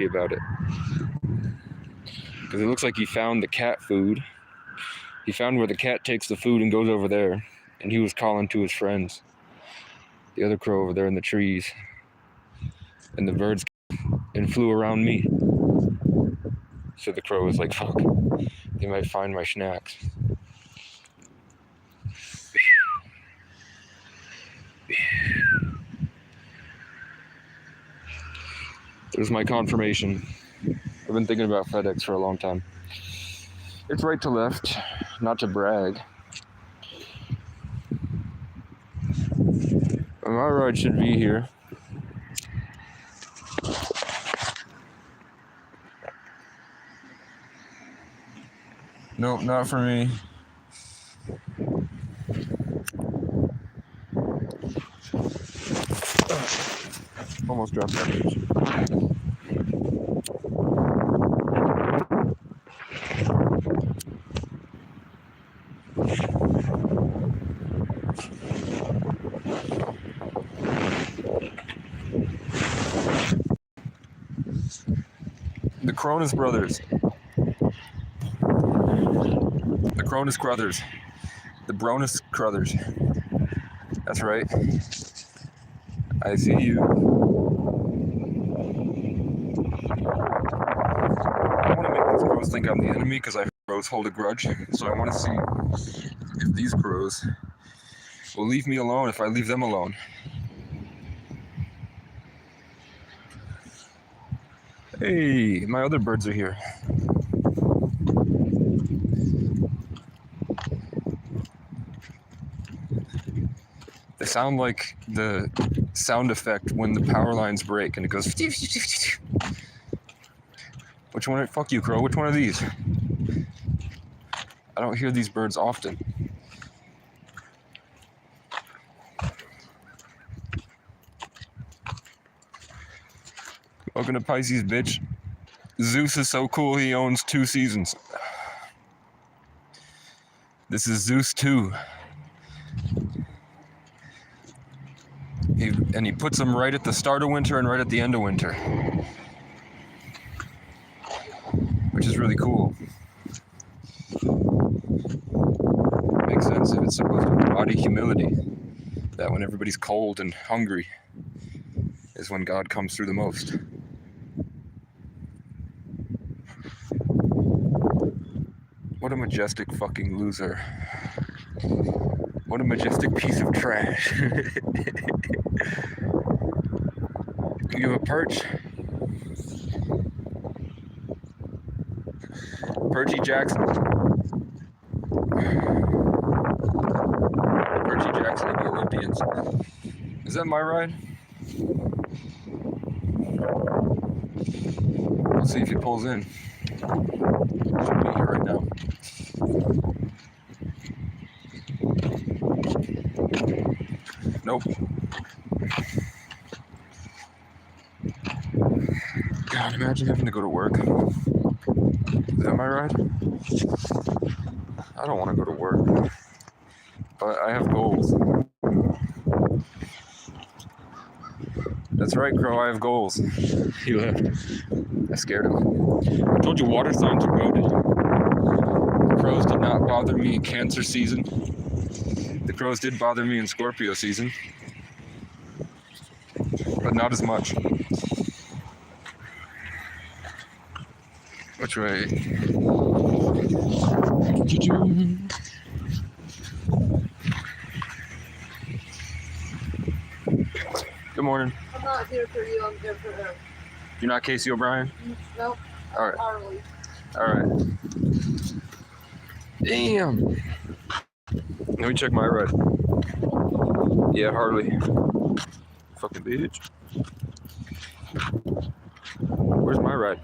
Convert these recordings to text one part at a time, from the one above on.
about it. Because it looks like he found the cat food. He found where the cat takes the food and goes over there. And he was calling to his friends. The other crow over there in the trees. And the birds and flew around me. So the crow was like, fuck, they might find my snacks. There's my confirmation. I've been thinking about FedEx for a long time. It's right to left, not to brag. My ride should be here. Nope, not for me. Almost dropped that bitch. The Cronus brothers. The Cronus brothers. The Bronus brothers. That's right. I see you. I want to make these crows think I'm the enemy because I crows hold a grudge. So I want to see if these crows will leave me alone if I leave them alone. Hey, my other birds are here. They sound like the sound effect when the power lines break and it goes. Which one? Fuck you, crow. Which one are these? I don't hear these birds often. Welcome to Pisces, bitch. Zeus is so cool he owns 2 seasons. This is Zeus 2. He puts them right at the start of winter and right at the end of winter. Which is really cool. Makes sense if it's supposed to embody humility. That when everybody's cold and hungry is when God comes through the most. What a majestic fucking loser. What a majestic piece of trash. You have a perch? Perchy Jackson. Perchy Jackson and the Olympians. Is that my ride? Let's see if he pulls in. Should be here right now. Nope. God, imagine having to go to work. Is that my ride? I don't want to go to work. But I have goals. That's right, Crow, I have goals. He left. I scared him. I told you water signs are goated. The crows did not bother me in Cancer season. The crows did bother me in Scorpio season. But not as much. Which way? Good morning. I'm not here for you, I'm here for her. You're not Casey O'Brien? Nope. All right. Harley. All right. Damn. Let me check my ride. Yeah, Harley. Fucking bitch. Where's my ride?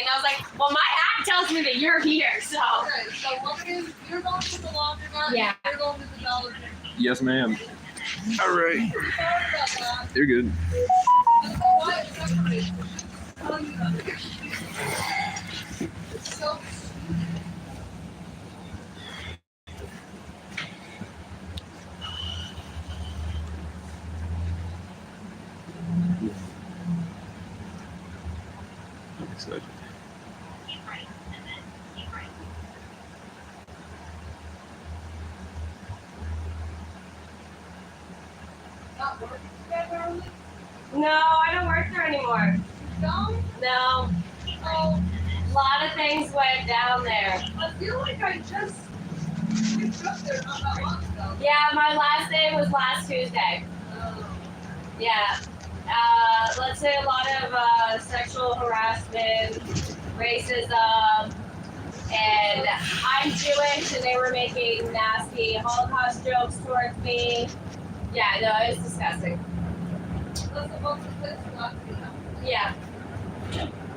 I was like, well, my app tells me that you're here, so. Okay, so what is, you're going to the laundromat, Yeah. You're going to the Dollar Tree. Yes, ma'am. All right. Sorry about that. You're good. Quiet separation. Tell you that. No, I don't work there anymore. No? No. Oh, A lot of things went down there. I feel like I just picked up there not that long ago. Yeah, my last day was last Tuesday. Oh. Yeah. Let's say a lot of sexual harassment, racism, and I'm Jewish, and they were making nasty Holocaust jokes towards me. Yeah, no, it was disgusting. That's the most place not to be now. Yeah.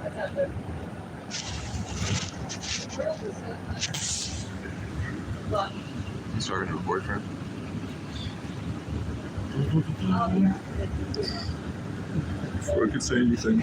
What's up, dude? Where else is it? Look. He's talking to a boyfriend. Before I could say anything.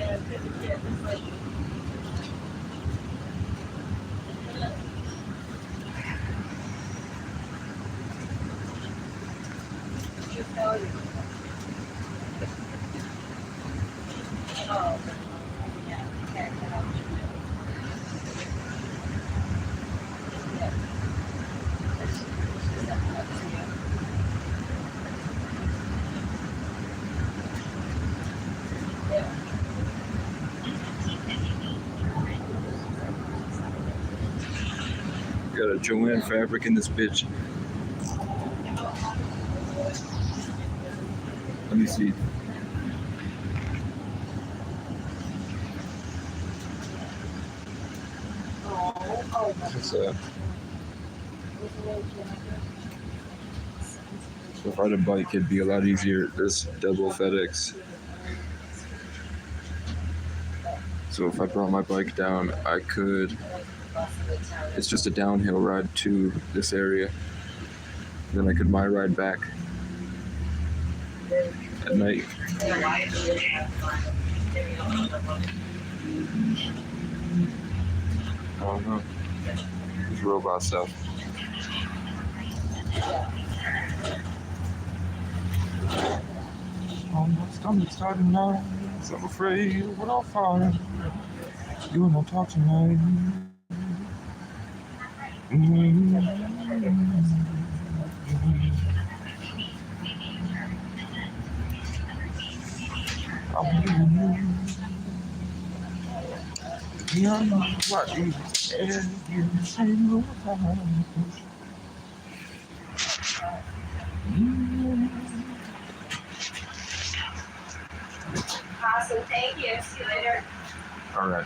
Got a Joanne fabric in this bitch. Let me see. It's so if I had a bike, it'd be a lot easier. There's double FedEx. So if I brought my bike down, I could. It's just a downhill ride to this area. Then I could my ride back at night. I don't know. This robot stuff. Oh, my stomach's starting now. So I'm afraid of what I'll find. You will not talk tonight. I'm leaving you. Beyond what you said, you say no time. Awesome. Thank you. See you later. All right.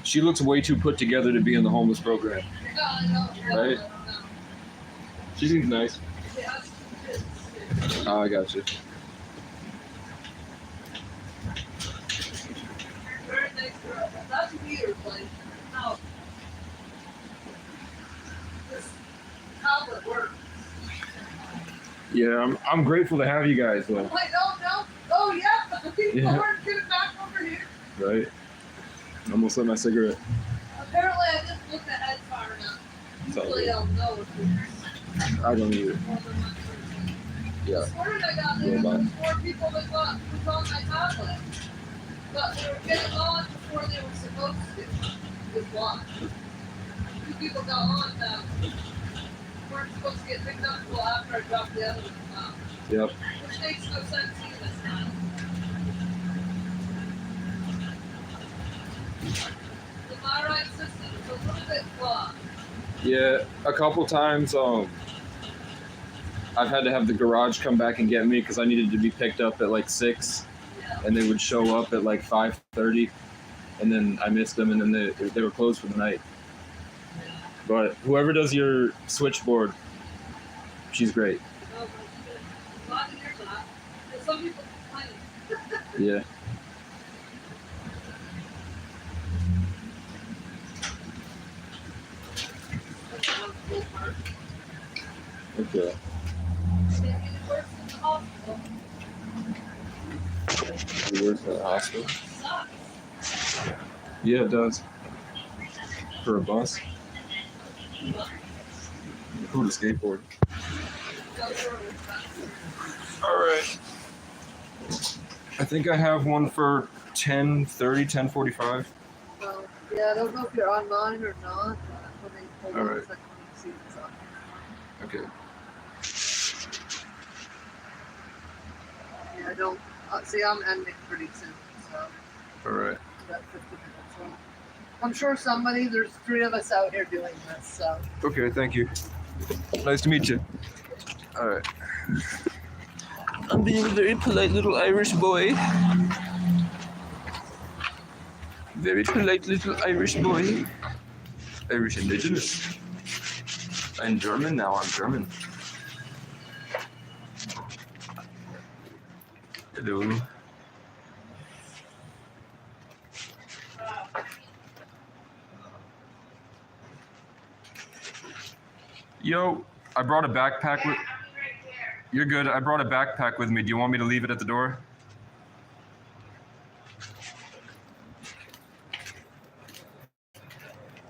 She looks way too put together to be in the homeless program. Right? She seems nice. Oh, I got you. Very nice girl. That's a weird place. No. This tablet works. Yeah, I'm grateful to have you guys though. Wait, no. Oh, yeah. People Yeah. weren't getting back over here. Right? Almost lit my cigarette. Apparently, I just looked ahead far enough. Usually, I'll know if it's I don't either. more than one person. Yeah. This morning I got there, there was 4 people that was on my tablet. But they were getting on before they were supposed to. With blocked. 2 people got on that weren't supposed to get picked up until after I dropped the other one off. Yep. Which makes no sense either. The my right system is a little bit flawed. Yeah, a couple times I've had to have the garage come back and get me because I needed to be picked up at like 6, Yeah. and they would show up at like 5:30, and then I missed them, and then they were closed for the night. But whoever does your switchboard, she's great. No, but it's not in your class. There's some people complaining. Yeah. Okay. It works in the hospital. You work at a hospital? Sucks. Yeah, it does. For a bus? Cool to skateboard. Goes over with that. All right. I think I have one for 10:30, 10:45. Well, yeah, I don't know if you're online or not, but let me hold All on right. a second. Let me see what's up. Okay. Yeah, I don't. See, I'm ending pretty soon, so All right. about 50 minutes. So I'm sure somebody. There's 3 of us out here doing this, so. Okay. Thank you. Nice to meet you. All right. I'm being a very polite little Irish boy. Very polite little Irish boy. Irish indigenous. I'm German now. I'm German. Hello. Yo, I brought a backpack with. You're good. I brought a backpack with me. Do you want me to leave it at the door?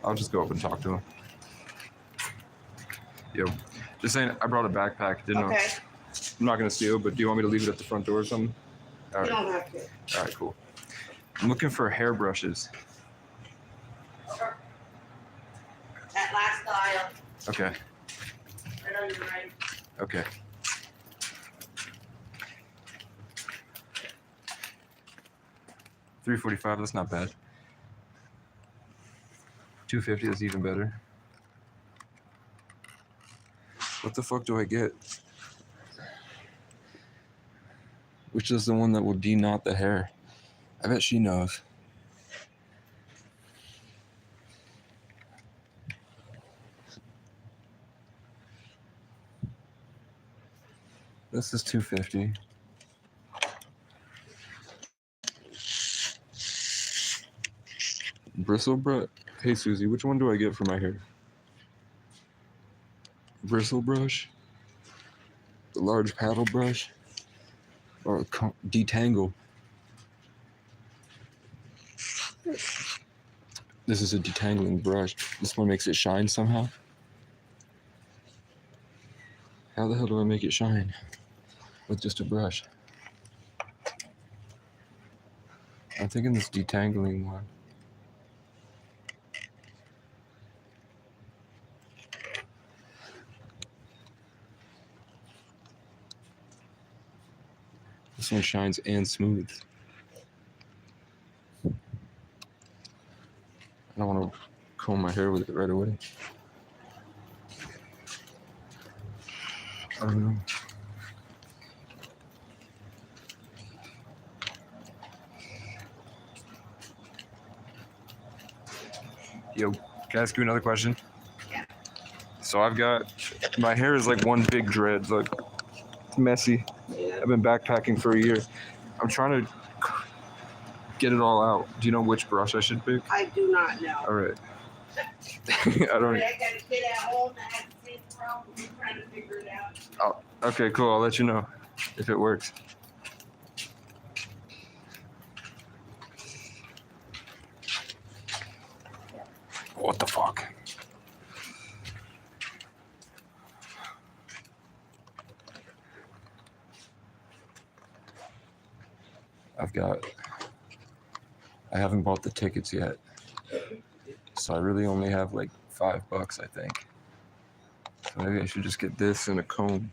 I'll just go up and talk to him. Yo, just saying, I brought a backpack. Didn't know. Okay, I'm not gonna steal, but do you want me to leave it at the front door or something? All you right. don't have to. All right. Cool. I'm looking for hairbrushes. That last aisle, Okay. right on your right. Okay. $3.45. That's not bad. $2.50. That's even better. What the fuck do I get? Which is the one that will de-knot the hair? I bet she knows. This is $2.50. Bristle brush. Hey Susie, which one do I get for my hair? Bristle brush, the large paddle brush, or detangle. This is a detangling brush. This one makes it shine somehow. How the hell do I make it shine with just a brush? I'm thinking this detangling one. This one shines and smooths. I don't want to comb my hair with it right away. I don't know. Yo, can I ask you another question? Yeah. So I've got, my hair is like one big dread. Like, it's messy. Yeah. I've been backpacking for a year. I'm trying to get it all out. Do you know which brush I should pick? I do not know. All right. I don't. I got a kid at home that has the same problem. We're trying to figure it out. Okay, cool. I'll let you know if it works. What the fuck? I haven't bought the tickets yet. So I really only have like $5, I think. So maybe I should just get this and a comb.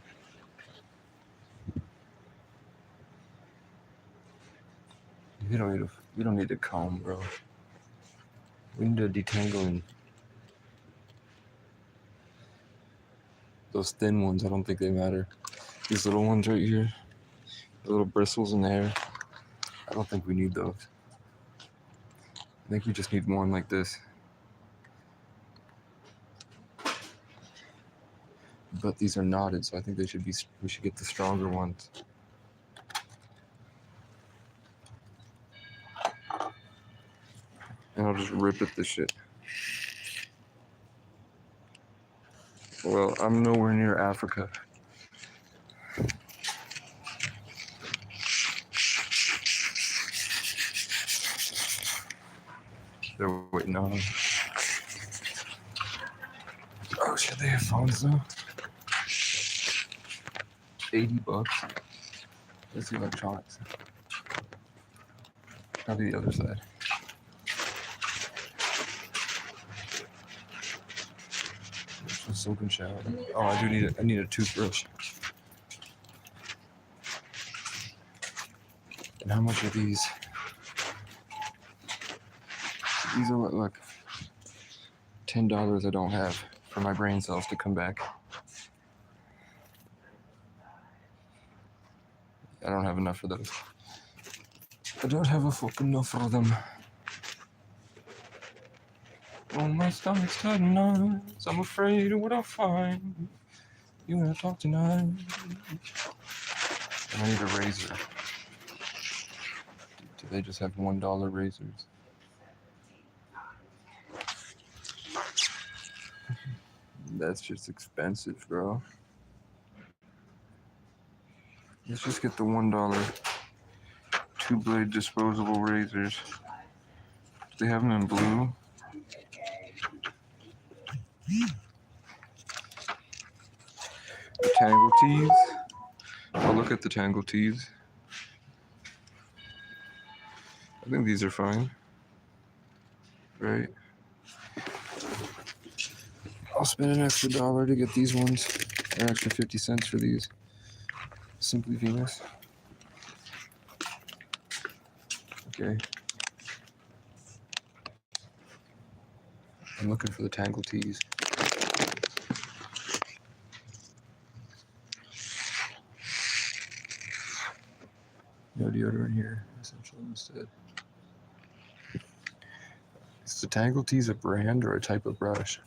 We don't need a comb, bro. We need a detangling. Those thin ones, I don't think they matter. These little ones right here, the little bristles in the hair, I don't think we need those. I think we just need one like this. But these are knotted, so I think we should get the stronger ones. And I'll just rip at this shit. Well, I'm nowhere near Africa. They're waiting on them. Oh shit, they have phones though. $80. Let's see electronics. Probably the other side. Soap and shower. Oh, I need a toothbrush. And how much are these? These are what, like $10 I don't have for my brain cells to come back. I don't have enough of those. I don't have a fucking enough of them. Oh, my stomach's turning nuts. I'm afraid of what I'll find. You wanna talk tonight? And I need a razor. Do they just have $1 razors? That's just expensive, bro. Let's just get the $1 two-blade disposable razors. Do they have them in blue? The Tangle tees. I'll look at the Tangle tees. I think these are fine. Right? I'll spend an extra $1 to get these ones. An extra 50 cents for these. Simply Venus. Okay. I'm looking for the Tangle tees. No deodorant here. Essential instead. Is the Tangle tees a brand or a type of brush?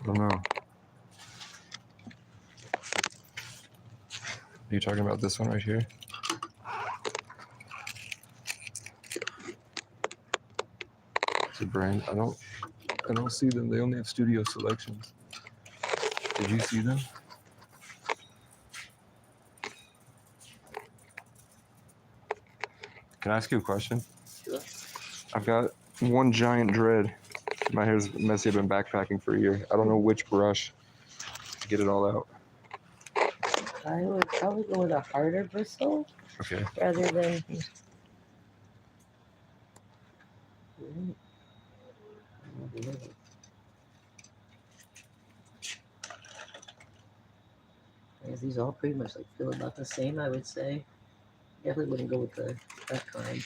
I don't know. Are you talking about this one right here? It's a brand. I don't see them. They only have studio selections. Did you see them? Can I ask you a question? Sure. I've got one giant dread. My hair's messy. I've been backpacking for a year. I don't know which brush to get it all out. I would probably go with a harder bristle Okay. rather than. Because these all pretty much like feel about the same, I would say. Definitely wouldn't go with that kind.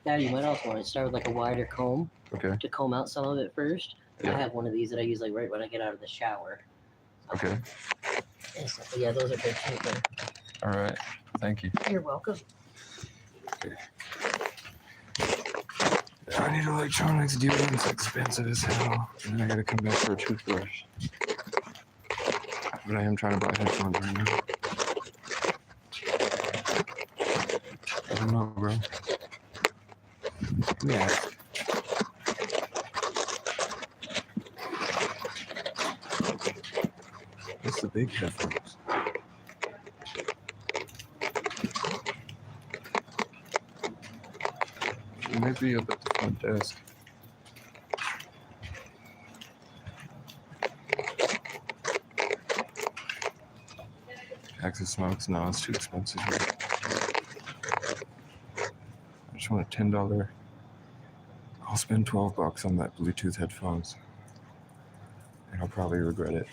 Now you might also want to start with like a wider comb Okay. to comb out some of it first. Yeah. I have one of these that I use like right when I get out of the shower. Okay. And so, yeah, those are good cheaper. All right. Thank you. You're welcome. I need electronics. Deodorant's expensive as hell. And then I gotta come back for a toothbrush. But I am trying to buy headphones right now. I don't know, bro. Let me ask. What's the big headphones? It might be up at the front desk. Axis Smokes? No, it's too expensive here. I just want a $10. I'll spend $12 on that Bluetooth headphones. And I'll probably regret it.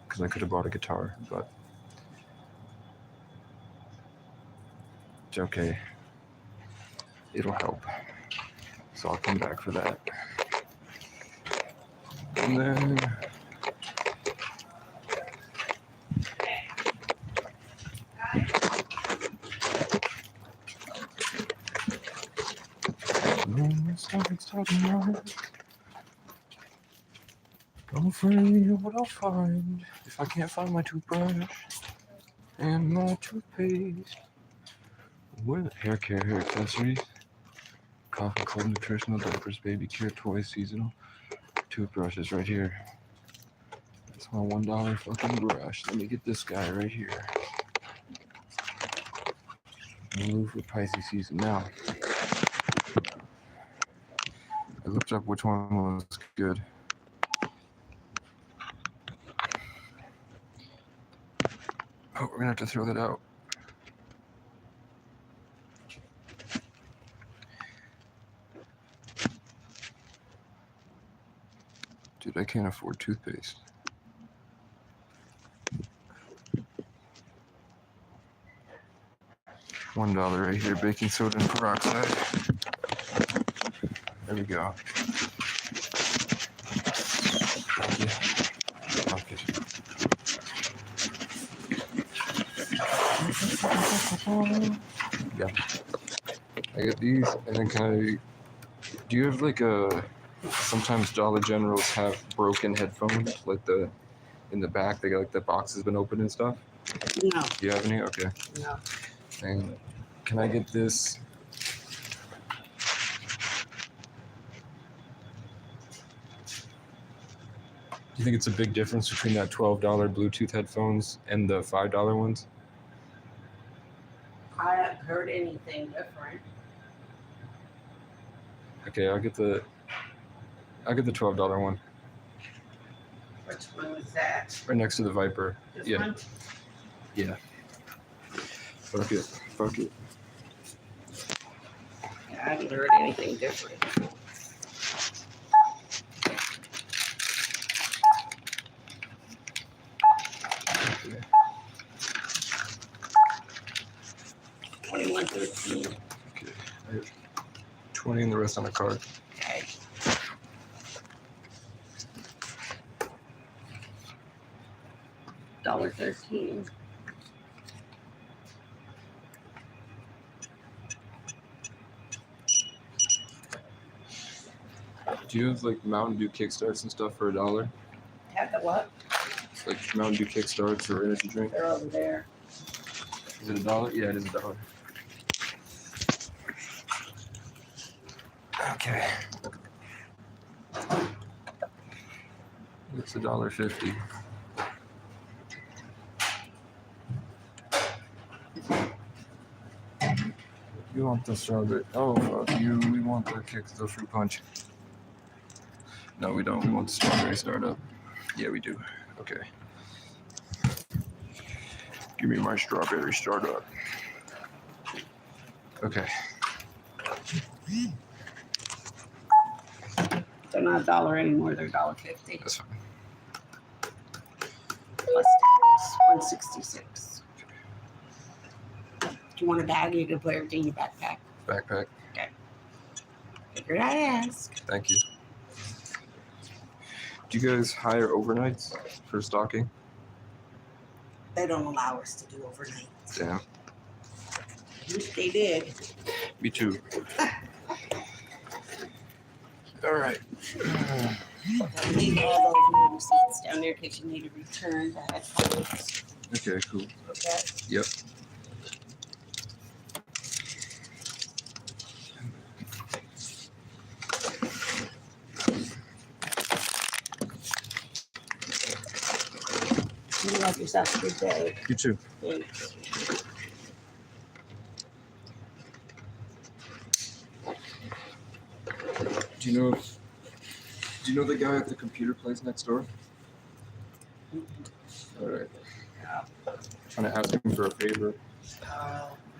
Because I could have bought a guitar, but it's okay. It'll help. So I'll come back for that. And then I'm afraid of what I'll find if I can't find my toothbrush and my toothpaste. What are the hair care, hair accessories? Cough and cold nutritional diapers, baby care, toys, seasonal. Toothbrushes right here. It's my $1 fucking brush. Let me get this guy right here. Move for Pisces season. Now, I looked up which one was good. Oh, we're gonna have to throw that out. Dude, I can't afford toothpaste. $1 right here, baking soda and peroxide. There we go. Okay. Yeah. I get these, and then do you have like sometimes Dollar Generals have broken headphones, like in the back, they got like the box has been opened and stuff? No, Do you have any? Okay. no. And can I get this? Do you think it's a big difference between that $12 Bluetooth headphones and the $5 ones? I haven't heard anything different. Okay, I'll get the $12 one Which one was that? right next to the Viper. This Yeah. one? Fuck it. Yeah, I haven't heard anything different. Okay. 21.13. Okay. I have 20 and the rest on the card. Okay. $1.13. Do you have like Mountain Dew kickstarts and stuff for $1? Have the what? Like Mountain Dew kickstarts or energy drink? They're over there. Is it $1? Yeah, it is $1. Okay. It's $1.50. You want the strawberry? Oh, fuck you. We want the fruit punch. No, we don't. We want the strawberry startup. Yeah, we do. Okay. Give me my strawberry startup. Okay. They're not $1 anymore. They're $1.50. That's fine. Plus tax, $1.66. Do you want a bag? You can put everything in your backpack. Backpack. Figured I'd ask. Thank you. Do you guys hire overnights for stocking? They don't allow us to do overnight. Damn. Wish they did. Me too. All right. Leave all those new receipts down there in case you need to return that. Okay, cool. Okay. Yep. You have yourself a good day. You too. Thanks. Do you know the guy at the computer place next door? All right. Trying to ask him for a favor.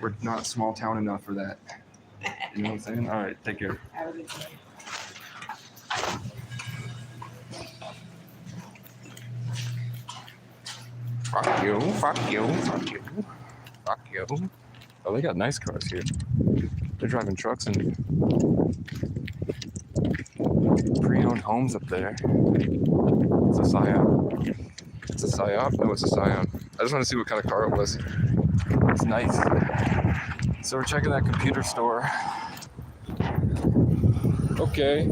We're not small town enough for that. You know what I'm saying? All right, take care. Have a good day. Fuck you, fuck you, fuck you, fuck you. Oh, they got nice cars here. They're driving trucks and pre-owned homes up there. It's a Scion. It's a Scion? No, it's a Scion. I just want to see what kind of car it was. It's nice. So we're checking that computer store. Okay.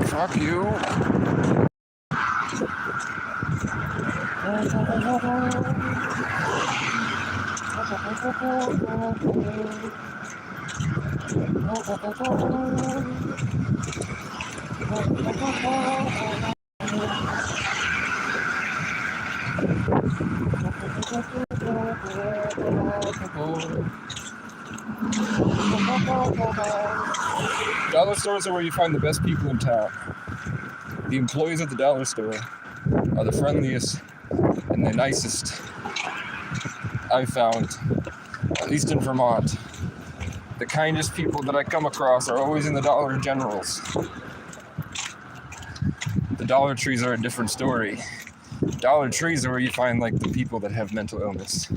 Fuck you. Dollar stores are where you find the best people in town. The employees at the dollar store are the friendliest and the nicest I've found, at least in Vermont. The kindest people that I come across are always in the Dollar Generals. The Dollar Trees are a different story. Dollar Trees are where you find like the people that have mental illness.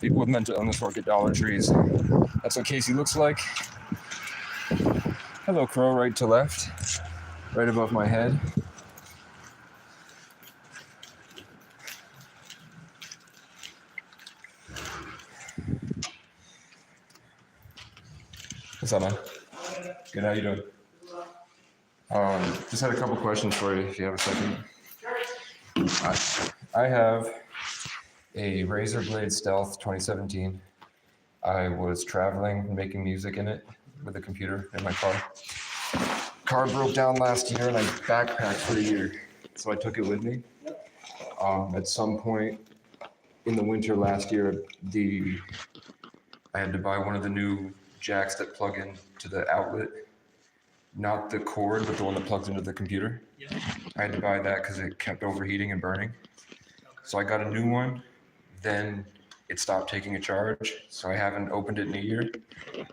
People with mental illness work at Dollar Trees. That's what Casey looks like. Hello, crow, right to left, right above my head. What's up, man? Good, how you doing? Just had a couple questions for you, if you have a second. I have a Razer Blade Stealth 2017. I was traveling and making music in it with a computer in my car. Car broke down last year and I backpacked for a year, so I took it with me. At some point in the winter last year, I had to buy one of the new jacks that plug into the outlet, not the cord, but the one that plugs into the computer. Yeah. I had to buy that because it kept overheating and burning. So I got a new one, then it stopped taking a charge, so I haven't opened it in a year.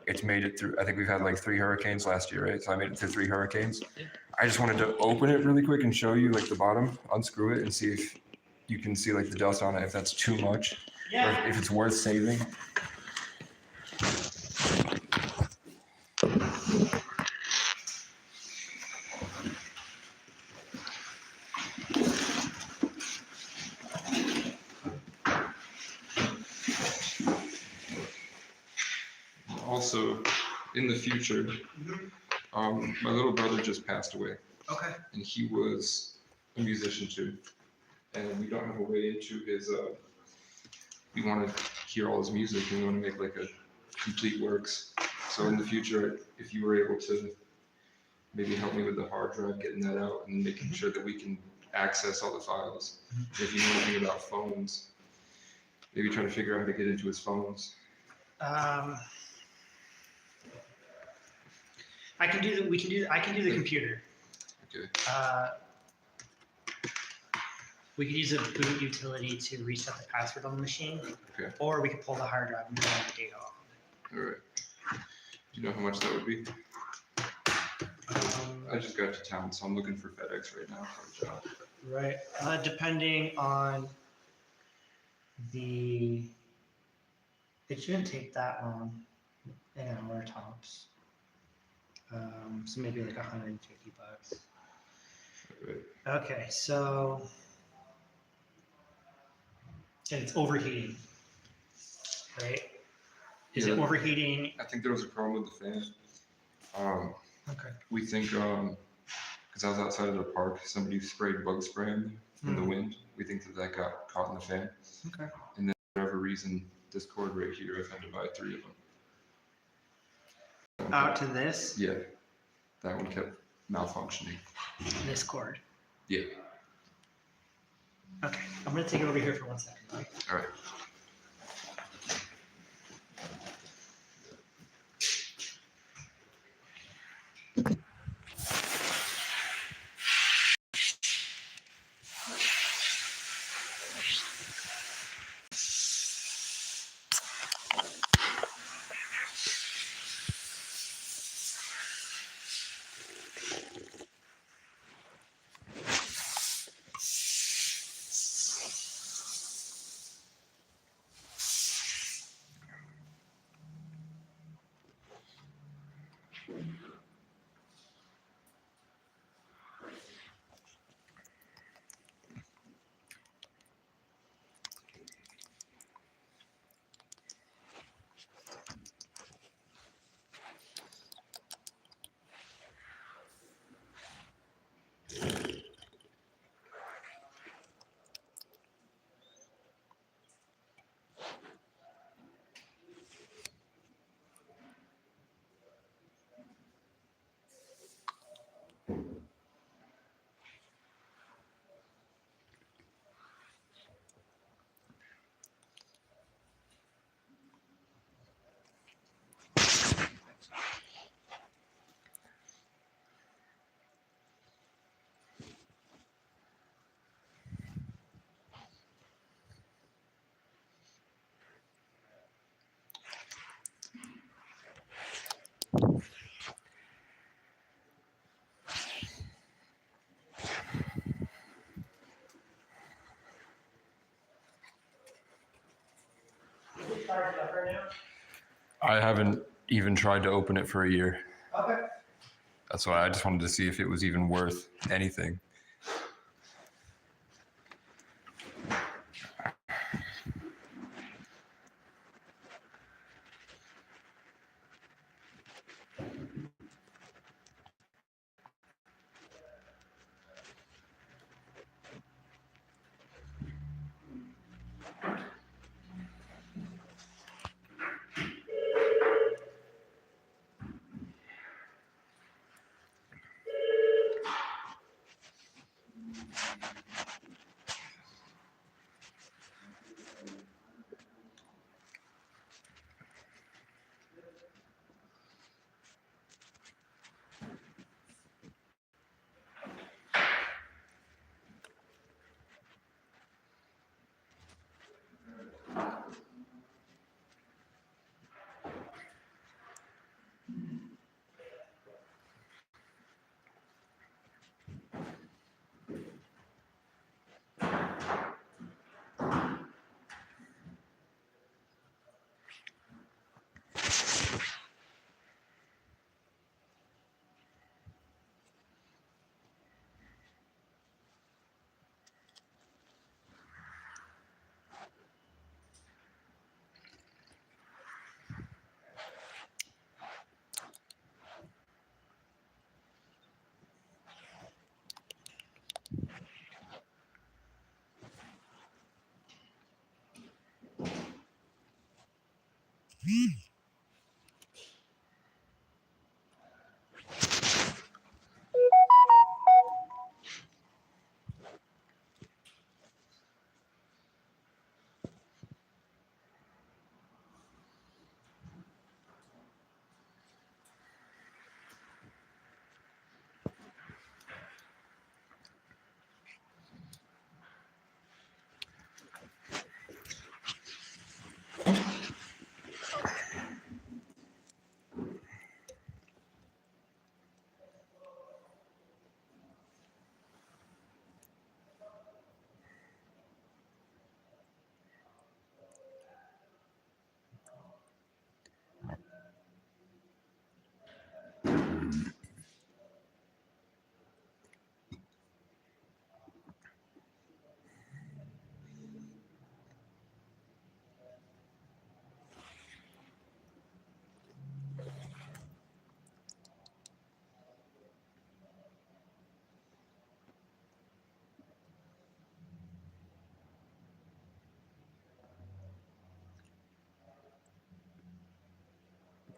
It's made it through, I think we've had like 3 hurricanes last year, right? So I made it through 3 hurricanes. Yeah. I just wanted to open it really quick and show you like the bottom, unscrew it and see if you can see like the dust on it, if that's too much, or if it's worth saving. Also, in the future, my little brother just passed away, Okay. and he was a musician too. And we don't have a way into his. We want to hear all his music, and we want to make like a complete works. So in the future, if you were able to maybe help me with the hard drive, getting that out, and making sure that we can access all the files. If you know anything about phones, maybe trying to figure out how to get into his phones. I can do the computer. Okay. We could use a boot utility to reset the password on the machine. Okay. Or we could pull the hard drive and run the data off All right. Do you know how much that would be? I just got to town, so I'm looking for FedEx right now for a job. Right. Depending on it shouldn't take that long, an hour tops. So maybe like $150. Right. Okay, so and it's overheating, right? Is it Yeah. overheating? I think there was a problem with the fan. Okay. We think, because I was outside of the park, somebody sprayed bug spray in the wind. We think that got caught in the fan. Okay. And then for whatever reason, this cord right here, I've had to buy 3 of them. Out to this, Yeah. That one kept malfunctioning. this cord. Yeah. Okay, I'm gonna take it over here for 1 second. Right? All right. charged up right now? I haven't even tried to open it for a year. Okay. That's why I just wanted to see if it was even worth anything.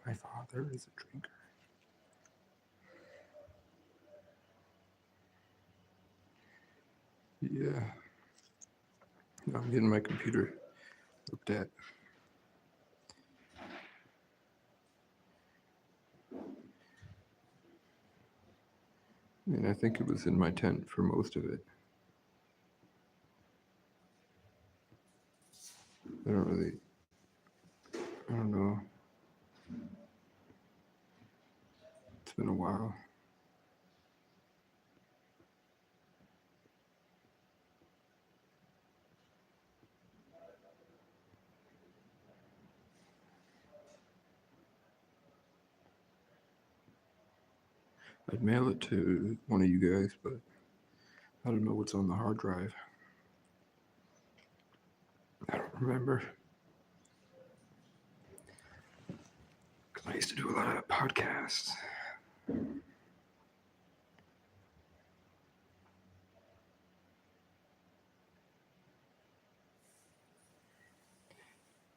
My father is a drinker. Yeah. No, I'm getting my computer looked at. And I think it was in my tent for most of it. I don't know. It's been a while. I'd mail it to one of you guys, but I don't know what's on the hard drive. I don't remember. 'Cause I used to do a lot of podcasts.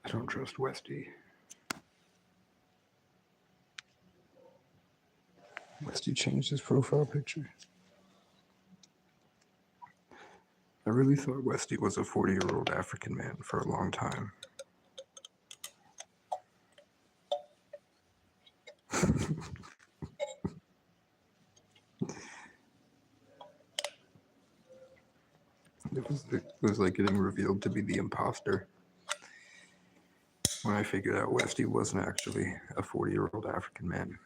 I don't trust Westy. Westy changed his profile picture. I really thought Westy was a 40-year-old African man for a long time. It was like getting revealed to be the imposter when I figured out Westy wasn't actually a 40-year-old African man.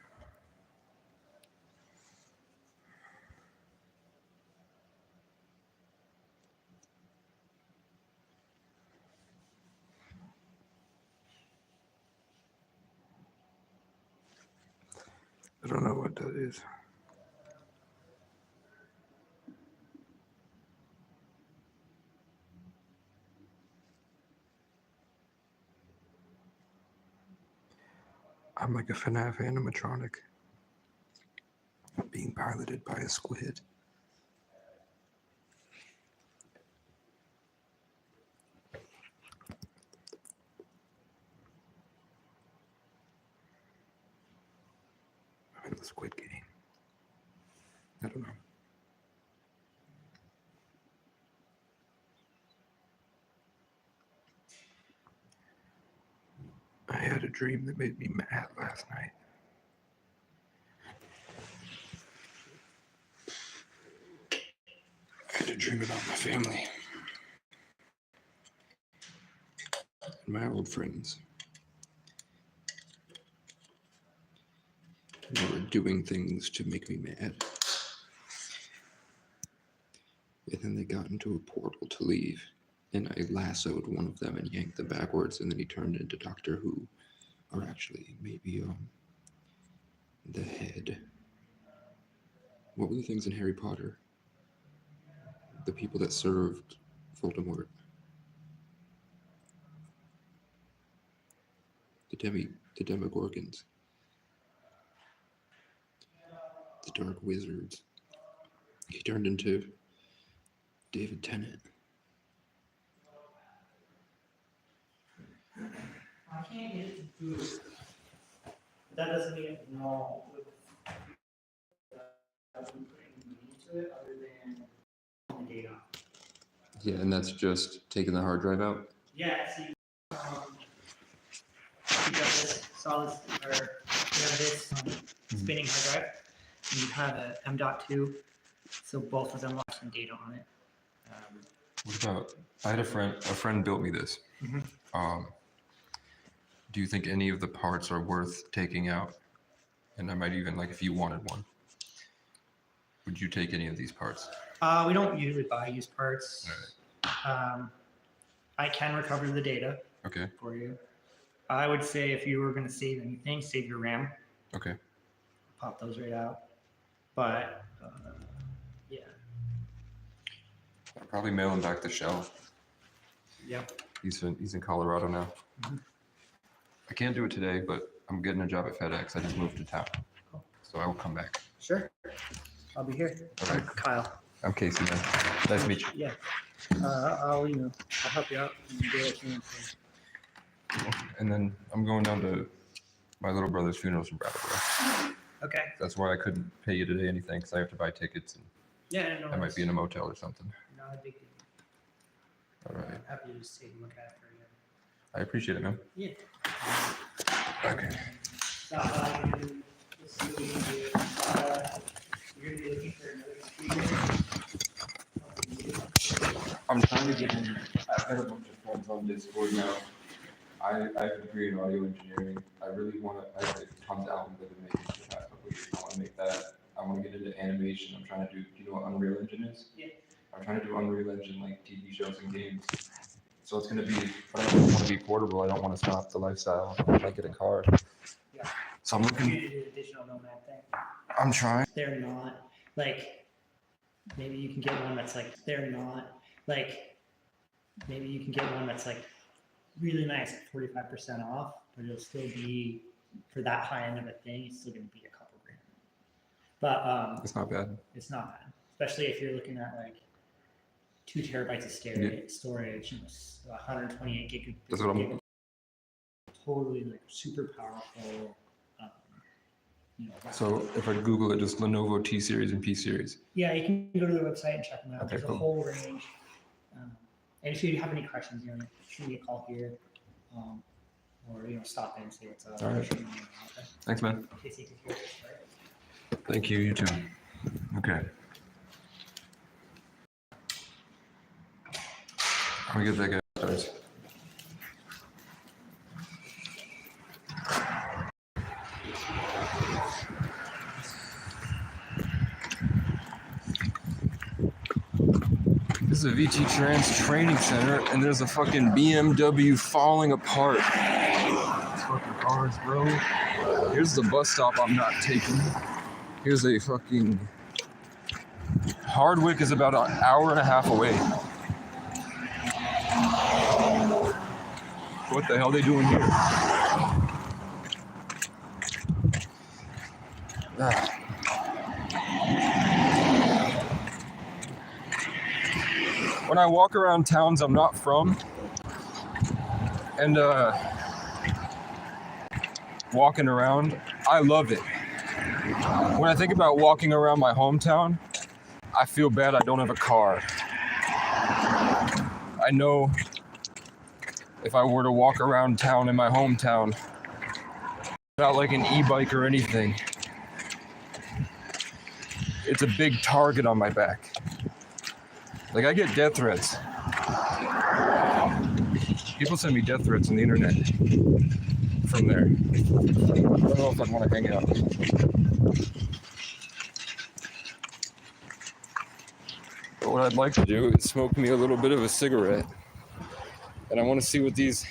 don't know what that is. I'm like a FNAF animatronic being piloted by a squid. I'm in the Squid Game. I don't know. I had a dream that made me mad last night. I had a dream about my family and my old friends. They were doing things to make me mad. And then they got into a portal to leave. And I lassoed one of them and yanked them backwards, and then he turned into Doctor Who. Or actually, maybe the head. What were the things in Harry Potter? The people that served Voldemort. The Demogorgons. The Dark Wizards. He turned into David Tennant. I can't get it to boost. That doesn't mean it's null with putting meaning to it other than the data. Yeah, and that's just taking the hard drive out? Yeah, so you got this solid, or you have this spinning hard drive, and you have a M.2, so both of them will have some data on it. What about, I had a friend built me this. Mhm. Do you think any of the parts are worth taking out? And I might even, like, if you wanted one, would you take any of these parts? We don't usually buy used parts. I can recover the data Okay, for you. I would say if you were going to save anything, save your RAM. okay. Pop those right out. But yeah, I'll probably mail him back the shell. yep. He's in Colorado now. Mhm. I can't do it today, but I'm getting a job at FedEx. I just moved to town. Cool. So I will come back. Sure. I'll be here. Okay. I'm Kyle. I'm Casey, man. Nice to meet you. Yeah. I'll help you out and do what you need to. And then I'm going down to my little brother's funeral in Brattleboro. Okay. That's why I couldn't pay you today anything, because I have to buy tickets, and Yeah, no. I might be in a motel or something. Not a big deal. All right. I'm happy to just take a look at it for you. I appreciate it, man. Yeah. Okay. Stop by and let's see what we can do. You're gonna be looking for another speaker. I'm trying to get in. I've got a bunch of friends on Discord now. I have a degree in audio engineering. I really want to. I have tons of albums that I've been making for the past couple of years. I want to make that. I want to get into animation. I'm trying to do. Do you know what Unreal Engine is? Yeah. I'm trying to do Unreal Engine, like TV shows and games. So it's gonna be. But I don't want to be portable. I don't want to stop the lifestyle. I might get a car. Yeah. So I'm looking. You do the digital nomad thing. I'm trying. They're not like. Maybe you can get one that's like. They're not like. Maybe you can get one that's like really nice at 45% off, but it'll still be for that high end of a thing. It's still going to be a couple grand. But It's not bad. it's not bad, especially if you're looking at like 2 terabytes of storage, 128 gig. That's what I'm. Totally like super powerful. So if I Google it, just Lenovo T series and P series. Yeah, you can go to their website and check them out. Okay, There's cool. a whole range. And if you have any questions, shoot me a call here, or stop in and say what's up. All right. Shoot me an email, okay? Thanks, man. In case you can hear this, right? Thank you. You too. Okay. I'm gonna get that guy upstairs. This is a VT Trans training center, and there's a fucking BMW falling apart. fucking cars, bro. Here's the bus stop I'm not taking. Here's a fucking... Hardwick is about an hour and a half away. What the hell are they doing here? When I walk around towns I'm not from, and walking around, I love it. When I think about walking around my hometown, I feel bad I don't have a car. I know if I were to walk around town in my hometown without like an e-bike or anything, it's a big target on my back. Like, I get death threats. People send me death threats on the internet from there. I don't know if I'd want to hang out. But what I'd like to do is smoke me a little bit of a cigarette. And I want to see what these...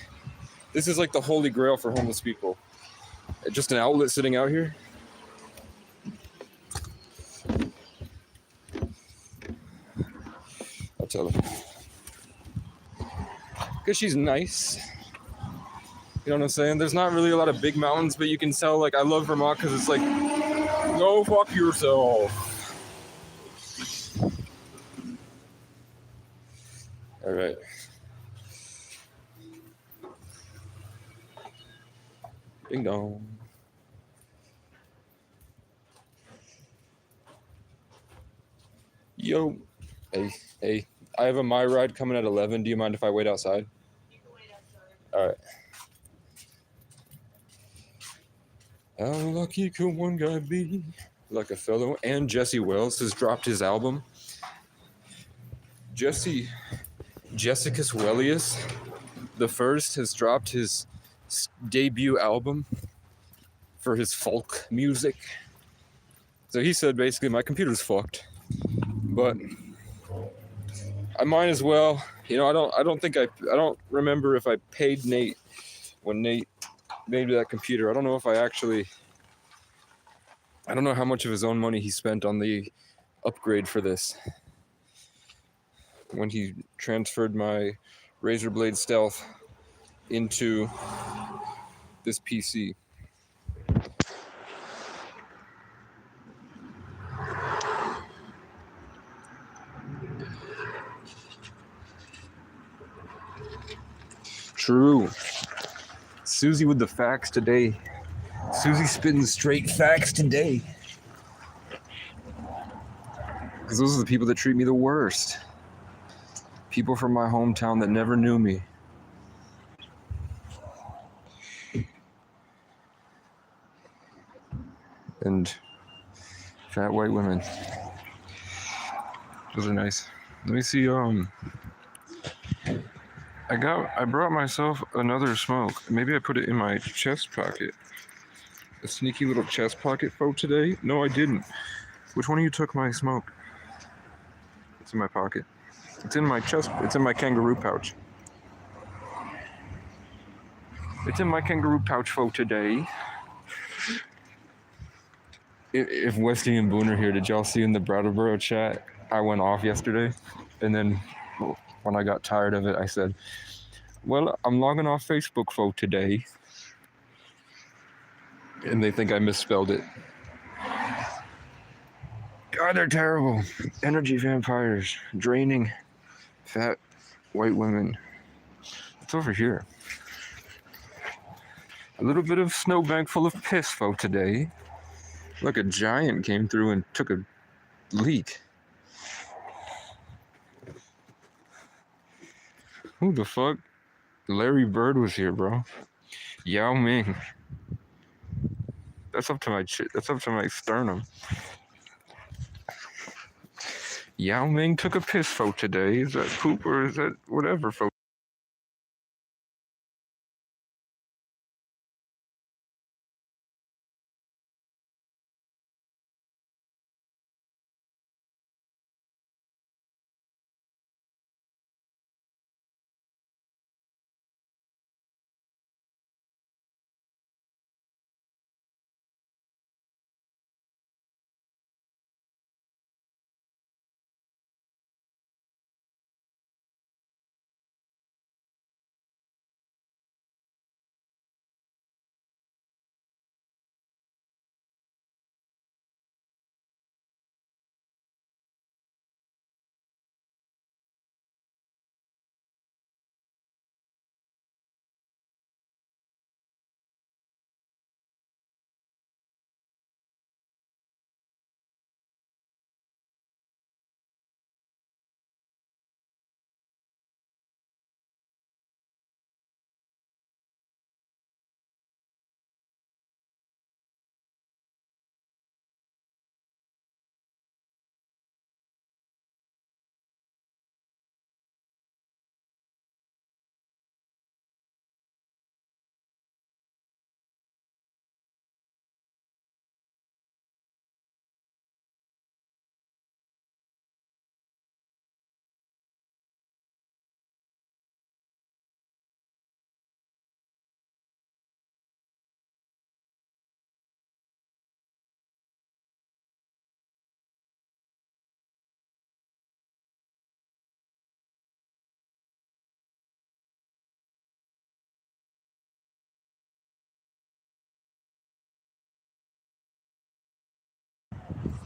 This is like the holy grail for homeless people. Just an outlet sitting out here. I'll tell her. Because she's nice. You know what I'm saying? There's not really a lot of big mountains, but you can tell, like, I love Vermont because it's like, go fuck yourself. All right. Ding dong. Yo. Hey. I have a My Ride coming at 11. Do you mind if I wait outside? You can wait outside. All right. How lucky could one guy be? Like a fellow. And Jesse Wells has dropped his album. Jessicus Wellius the first has dropped his debut album for his folk music. So he said basically my computer's fucked, but I might as well. You know, I don't remember if I paid Nate when Nate made that computer. I don't know how much of his own money he spent on the upgrade for this when he transferred my Razer Blade Stealth into this PC. True. Susie with the facts today. Susie spitting straight facts today. Because those are the people that treat me the worst. People from my hometown that never knew me. And fat white women. Those are nice. Let me see, I brought myself another smoke. Maybe I put it in my chest pocket. A sneaky little chest pocket for today? No, I didn't. Which one of you took my smoke? It's in my pocket. It's in my chest. It's in my kangaroo pouch. It's in my kangaroo pouch for today. If Westy and Boone are here, did y'all see in the Brattleboro chat? I went off yesterday, and then when I got tired of it, I said, well, I'm logging off Facebook for today. And they think I misspelled it. God, they're terrible. Energy vampires. Draining. Fat white women. It's over here. A little bit of snowbank full of piss for today. Like a giant came through and took a leak. Who the fuck? Larry Bird was here, bro. Yao Ming. That's up to my sternum. Yao Ming took a piss for today. Is that poop or is that whatever for?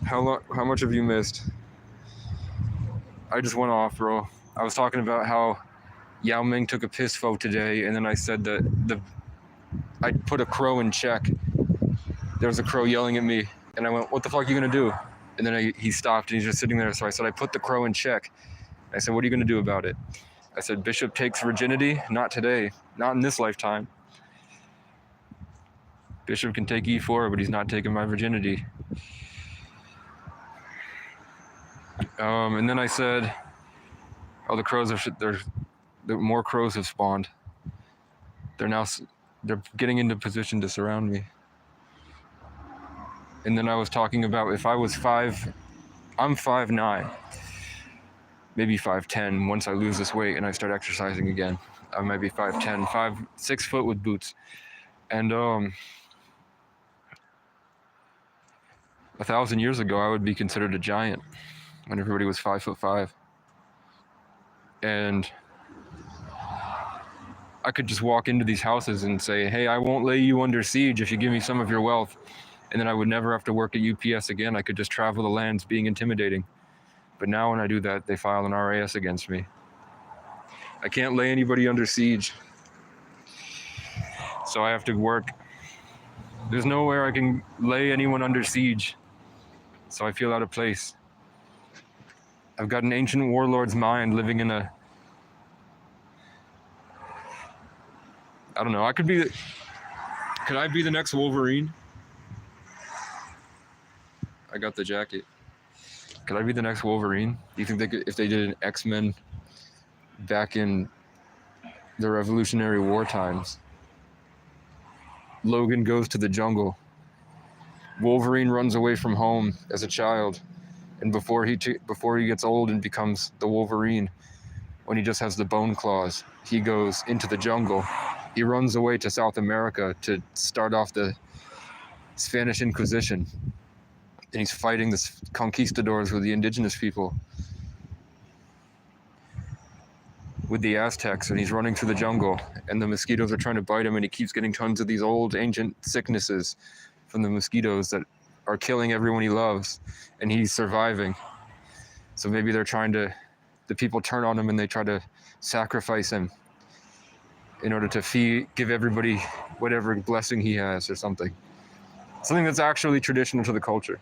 How much have you missed? I just went off, bro. I was talking about how Yao Ming took a piss vote today, and then I said that I put a crow in check. There was a crow yelling at me, and I went, "What the fuck are you gonna do?" And then he stopped, and he's just sitting there. So I said, "I put the crow in check." I said, "What are you gonna do about it?" I said, "Bishop takes virginity, not today, not in this lifetime. Bishop can take E4, but he's not taking my virginity." And then I said, "Oh, the crows more crows have spawned. They're getting into position to surround me." And then I was talking about if I was I'm 5'9", maybe 5'10" once I lose this weight and I start exercising again. I might be 5'10", 6 foot with boots. And 1,000 years ago, I would be considered a giant when everybody was 5'5". And I could just walk into these houses and say, "Hey, I won't lay you under siege if you give me some of your wealth." And then I would never have to work at UPS again. I could just travel the lands being intimidating. But now when I do that, they file an RAS against me. I can't lay anybody under siege. So I have to work. There's nowhere I can lay anyone under siege. So I feel out of place. I've got an ancient warlord's mind living in I don't know. Could I be the next Wolverine? I got the jacket. Could I be the next Wolverine? Do you think they could, if they did an X-Men back in the Revolutionary War times? Logan goes to the jungle. Wolverine runs away from home as a child, and before he gets old and becomes the Wolverine, when he just has the bone claws, he goes into the jungle. He runs away to South America to start off the Spanish Inquisition. And he's fighting the conquistadors with the indigenous people, with the Aztecs, and he's running through the jungle, and the mosquitoes are trying to bite him, and he keeps getting tons of these old ancient sicknesses from the mosquitoes that are killing everyone he loves, and he's surviving. So maybe the people turn on him and they try to sacrifice him in order to give everybody whatever blessing he has or something. Something that's actually traditional to the culture.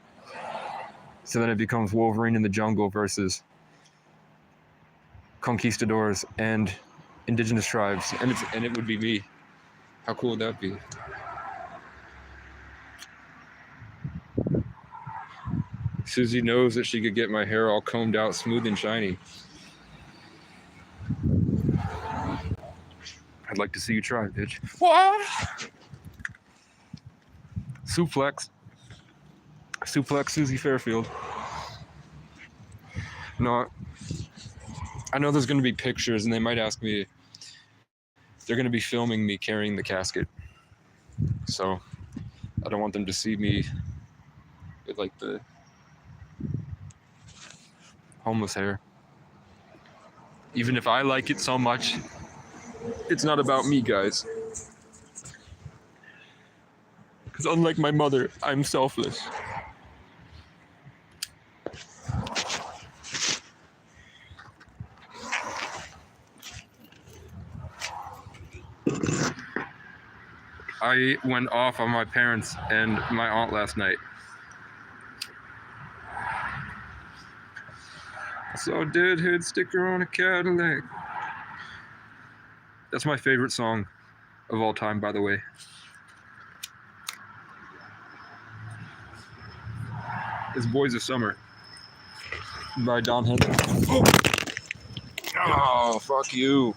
So then it becomes Wolverine in the jungle versus conquistadors and indigenous tribes, and it would be me. How cool would that be? Susie knows that she could get my hair all combed out, smooth and shiny. I'd like to see you try, bitch. What? Suplex Susie Fairfield. No, I know there's going to be pictures, and they might ask me. They're going to be filming me carrying the casket, so I don't want them to see me with like the homeless hair. Even if I like it so much, it's not about me, guys. Because unlike my mother, I'm selfless. I went off on my parents and my aunt last night. I saw a deadhead sticker on a Cadillac. That's my favorite song of all time, by the way. It's Boys of Summer by Don Henley. Oh, fuck you.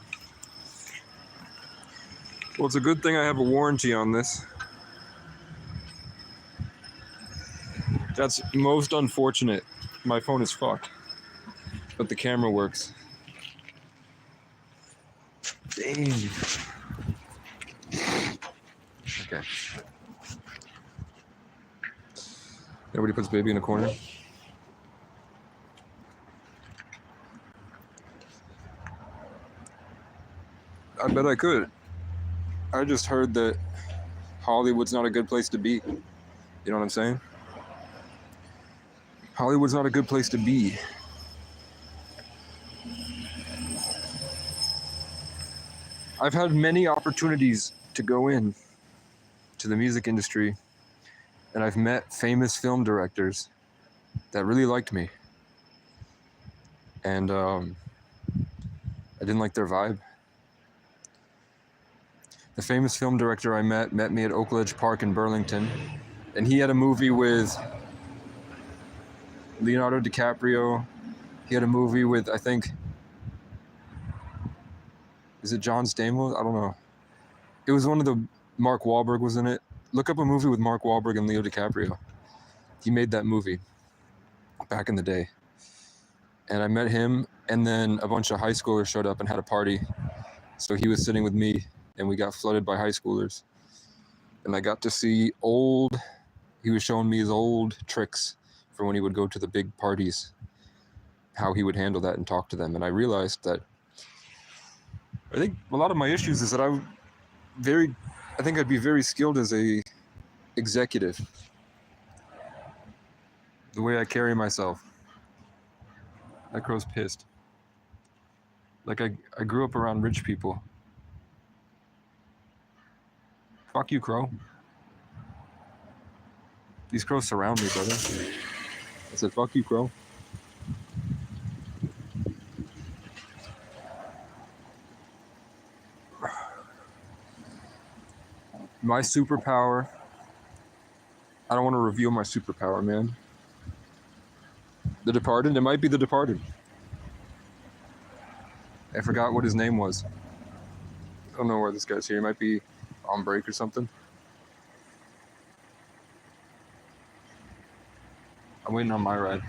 Well, it's a good thing I have a warranty on this. That's most unfortunate. My phone is fucked, but the camera works. Dang. Okay. Nobody puts baby in a corner. I bet I could. I just heard that Hollywood's not a good place to be. You know what I'm saying? Hollywood's not a good place to be. I've had many opportunities to go in to the music industry, and I've met famous film directors that really liked me. And I didn't like their vibe. The famous film director I met me at Oakledge Park in Burlington, and he had a movie with Leonardo DiCaprio. He had a movie with, I think, is it John Stamos? I don't know. It was one of the, Mark Wahlberg was in it. Look up a movie with Mark Wahlberg and Leo DiCaprio. He made that movie back in the day. And I met him, and then a bunch of high schoolers showed up and had a party. So he was sitting with me, and we got flooded by high schoolers. And I got to see he was showing me his old tricks for when he would go to the big parties, how he would handle that and talk to them. And I realized that I think a lot of my issues is that I think I'd be very skilled as a executive. The way I carry myself. That crow's pissed. Like I grew up around rich people. Fuck you, crow. These crows surround me, brother. I said, fuck you, crow. My superpower. I don't want to reveal my superpower, man. The Departed? It might be The Departed. I forgot what his name was. I don't know where this guy's here. He might be on break or something. I'm waiting on my ride.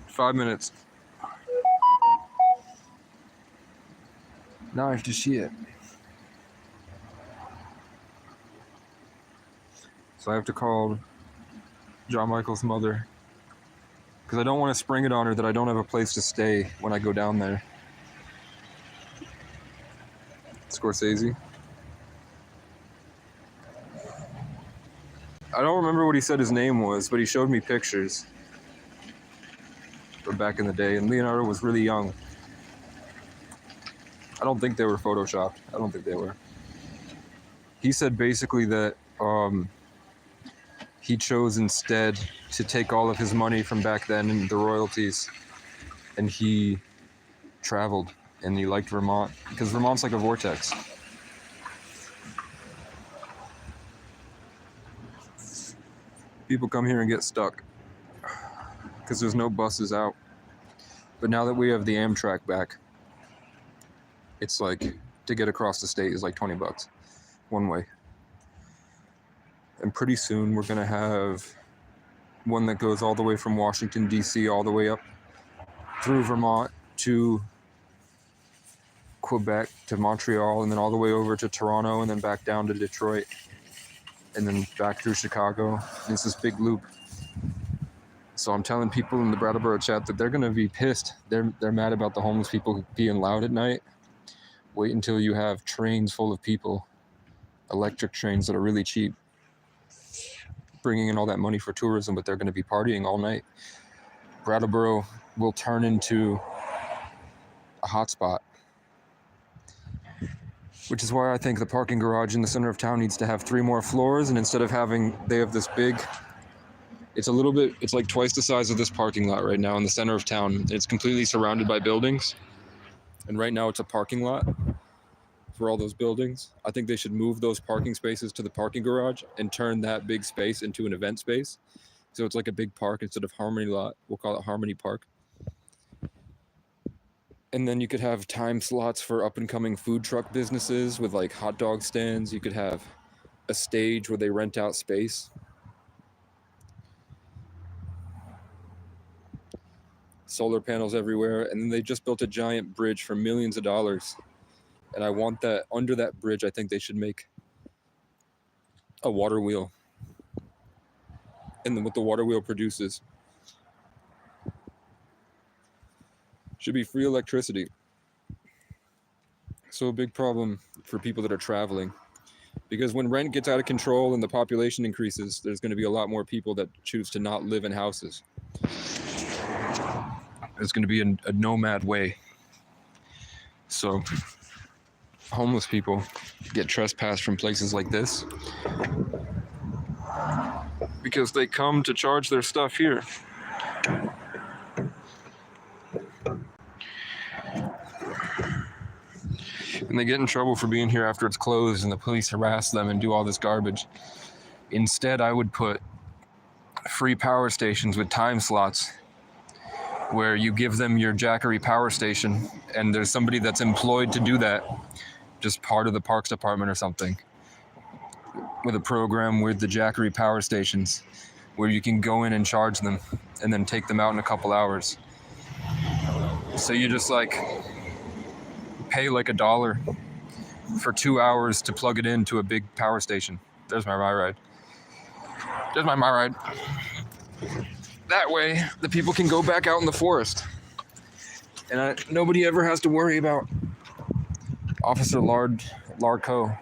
Five minutes. Now I have to see it. So I have to call John Michael's mother, because I don't want to spring it on her that I don't have a place to stay when I go down there. Scorsese. I don't remember what he said his name was, but he showed me pictures from back in the day, and Leonardo was really young. I don't think they were photoshopped. I don't think they were. He said basically that he chose instead to take all of his money from back then and the royalties, and he traveled, and he liked Vermont because Vermont's like a vortex. People come here and get stuck because there's no buses out. But now that we have the Amtrak back, it's like to get across the state is like $20 one way. And pretty soon we're gonna have one that goes all the way from Washington, D.C., all the way up through Vermont to Quebec to Montreal, and then all the way over to Toronto, and then back down to Detroit, and then back through Chicago. And it's this big loop. So I'm telling people in the Brattleboro chat that they're gonna be pissed. They're mad about the homeless people being loud at night. Wait until you have trains full of people, electric trains that are really cheap, bringing in all that money for tourism, but they're going to be partying all night. Brattleboro will turn into a hotspot, which is why I think the parking garage in the center of town needs to have 3 more floors, and instead of they have this big, it's like twice the size of this parking lot right now in the center of town. It's completely surrounded by buildings, and right now it's a parking lot for all those buildings. I think they should move those parking spaces to the parking garage and turn that big space into an event space. So it's like a big park instead of Harmony Lot. We'll call it Harmony Park. And then you could have time slots for up and coming food truck businesses with like hot dog stands. You could have a stage where they rent out space. Solar panels everywhere. And then they just built a giant bridge for millions of dollars. And I want that, under that bridge, I think they should make a water wheel. And then what the water wheel produces should be free electricity. also a big problem for people that are traveling. Because when rent gets out of control and the population increases, there's going to be a lot more people that choose to not live in houses. It's going to be a nomad way. So homeless people get trespassed from places like this because they come to charge their stuff here. And they get in trouble for being here after it's closed and the police harass them and do all this garbage. Instead, I would put free power stations with time slots where you give them your Jackery power station and there's somebody that's employed to do that, just part of the Parks Department or something, with a program with the Jackery power stations where you can go in and charge them and then take them out in a couple hours. So you just like pay like $1 for 2 hours to plug it into a big power station. There's my ride. There's my ride. That way, the people can go back out in the forest. And nobody ever has to worry about Officer Lardco.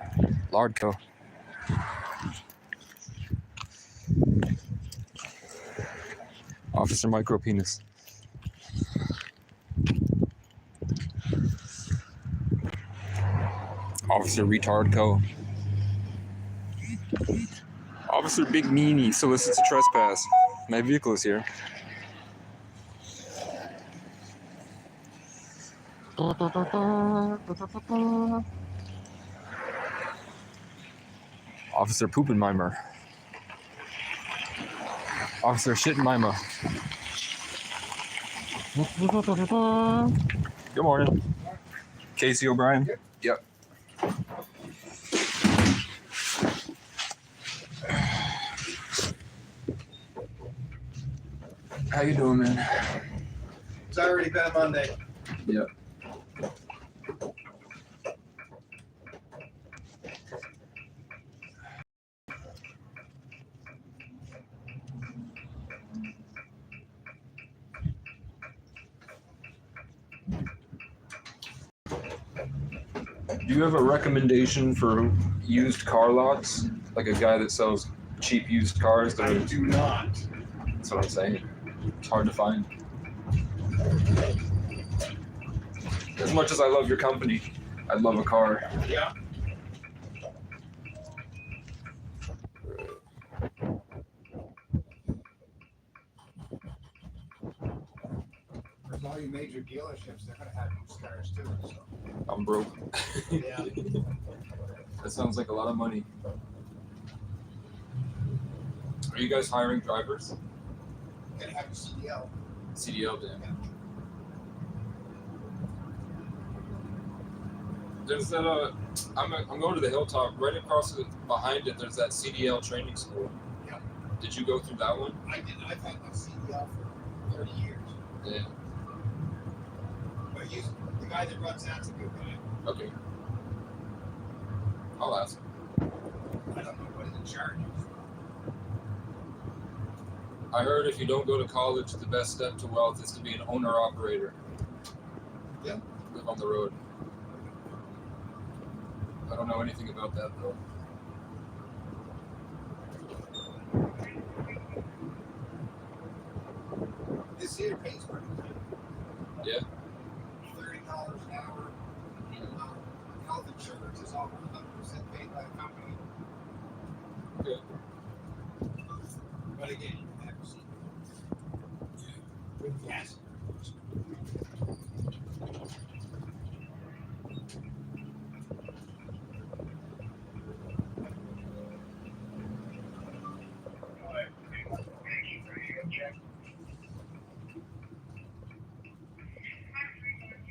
Officer Micropenis. Officer Retard Co. Officer Big Meanie solicits a trespass. My vehicle is here. Officer Poopenmimer. Officer Shittenmimer. Good morning. Casey O'Brien? Yep. How you doing, man? It's already been a Monday. Yep. Do you have a recommendation for used car lots? Like a guy that sells cheap used cars that I are... do not. That's what I'm saying. It's hard to find. As much as I love your company, I'd love a car. Yeah. There's all your major dealerships, they're gonna have used cars too, so. I'm broke. Yeah. That sounds like a lot of money. Are you guys hiring drivers? Gonna have a CDL. CDL, damn. There's that, I'm going to the Hilltop. Right across behind it, there's that CDL training school. Yeah. Did you go through that one? I did, I've had my CDL for 30 years. Yeah. But the guy that runs that's a good guy. Okay. I'll ask. I don't know what the charge is. I heard if you don't go to college, the best step to wealth is to be an owner-operator. Yeah. Live on the road. I don't know anything about that, though. This here pays pretty good. Yeah. $30 an hour. Health insurance is all 100% paid by the company. Okay. But again, you have to see. Good gas.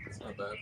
It's not bad.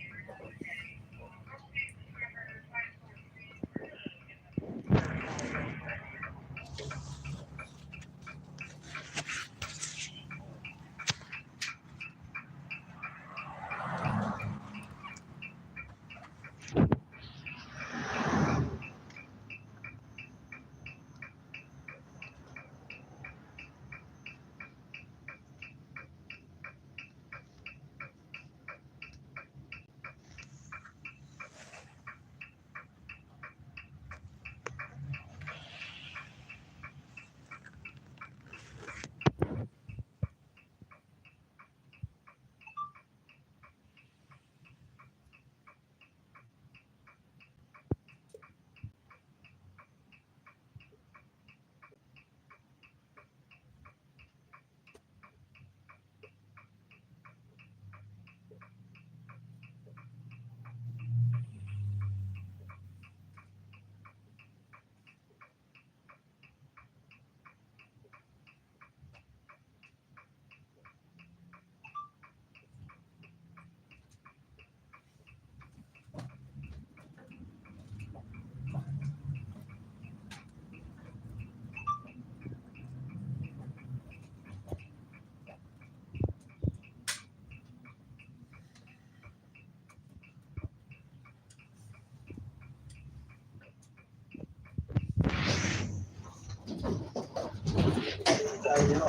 See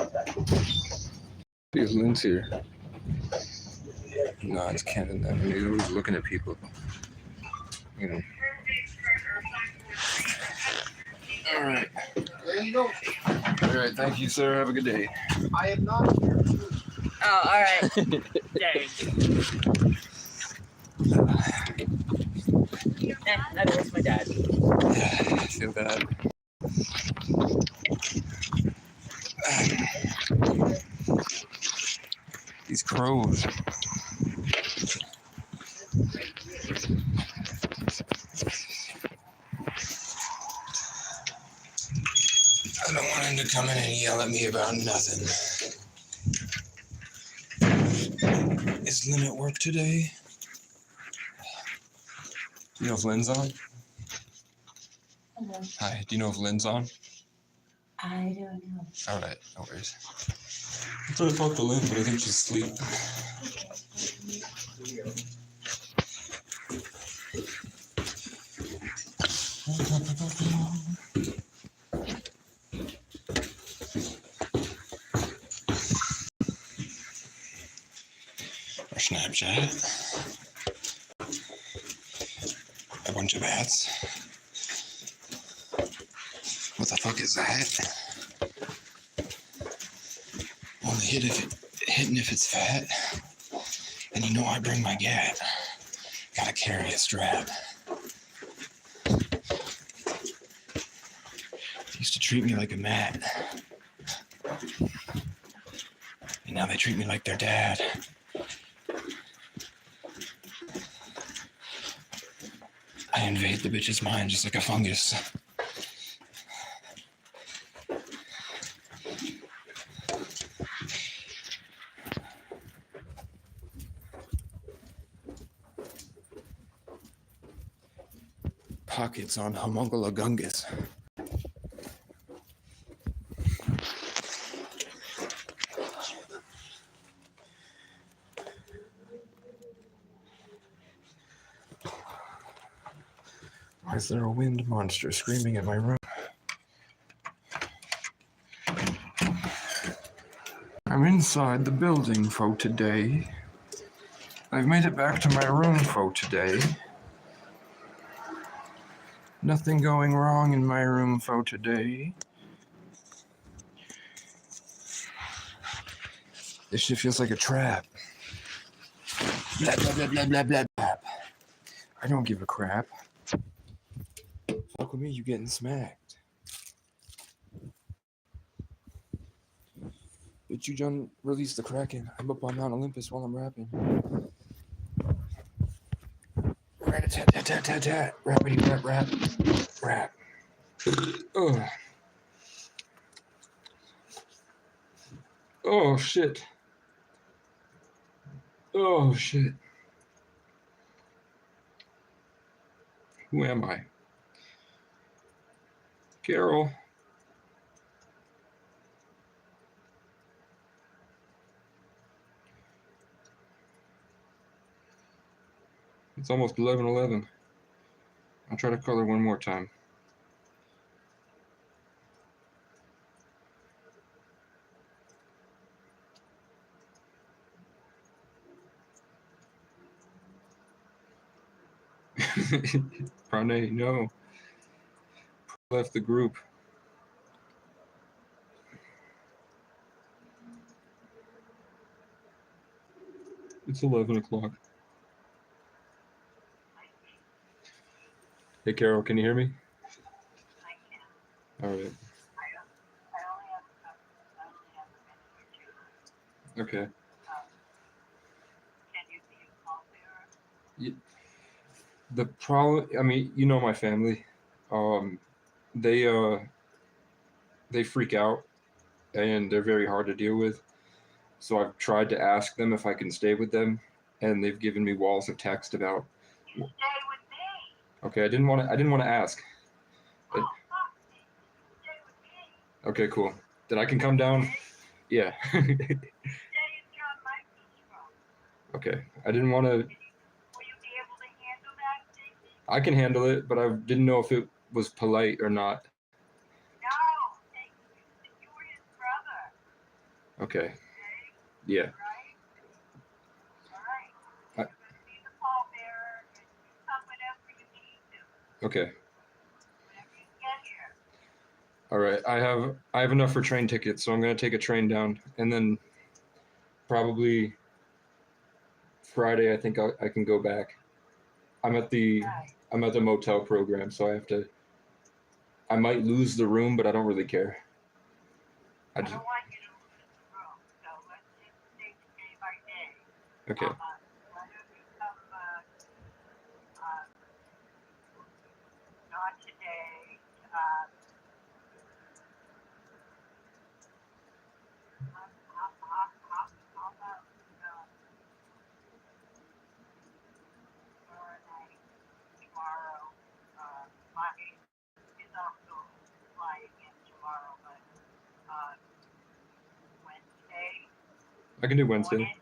if Lynn's here. No, it's Cannon. He's always looking at people. You know. All right. There you go. All right. Thank you, sir. Have a good day. I am not here. Oh, all right. Dang. That was my dad. I feel bad. These crows. I don't want him to come in and yell at me about nothing. Is Lynn at work today? Do you know if Lynn's on? Hello. Hi, do you know if Lynn's on? I don't know. All right, no worries. I'm trying to talk to Lynn, but I think she's asleep. Or Snapchat. A bunch of bats. What the fuck is that? Only hitting if it's fat. And you know I bring my gat. Gotta carry a strap. Used to treat me like a mat. And now they treat me like their dad. I invade the bitch's mind just like a fungus. Pockets on Homongologungus. Why is there a wind monster screaming in my room? I'm inside the building for today. I've made it back to my room for today. Nothing going wrong in my room for today. This shit feels like a trap. Blah, blah, blah, blah, blah, blah, blah. I don't give a crap. Fuck with me, you getting smacked. Bitch, you done release the Kraken. I'm up on Mount Olympus while I'm rapping. Rat-a-tat-tat-tat-tat. Rappity rap rap. Rap. Ugh. Oh shit. Oh shit. Who am I? Carol. It's almost 11:11. I'll try to color one more time. Pranay, no. Left the group. It's 11 o'clock. Hey, Carol, can you hear me? All right. Okay. The problem, I mean, you know my family. They freak out and they're very hard to deal with. So I've tried to ask them if I can stay with them, and they've given me walls of text about. You stay with me. Okay, I didn't want to ask. Oh, fuck. Stay with me. Okay, cool. Then I can come down. Yeah. Okay, I didn't want to. Will you be able to handle that, Stacy? I can handle it, but I didn't know if it was polite or not. No, you were his brother. Okay. Yeah. Okay. All right. I have enough for train tickets, so I'm gonna take a train down, and then probably Friday I think I can go back. I'm at the motel program, so I might lose the room, but I don't really care. I just okay. I can do Wednesday.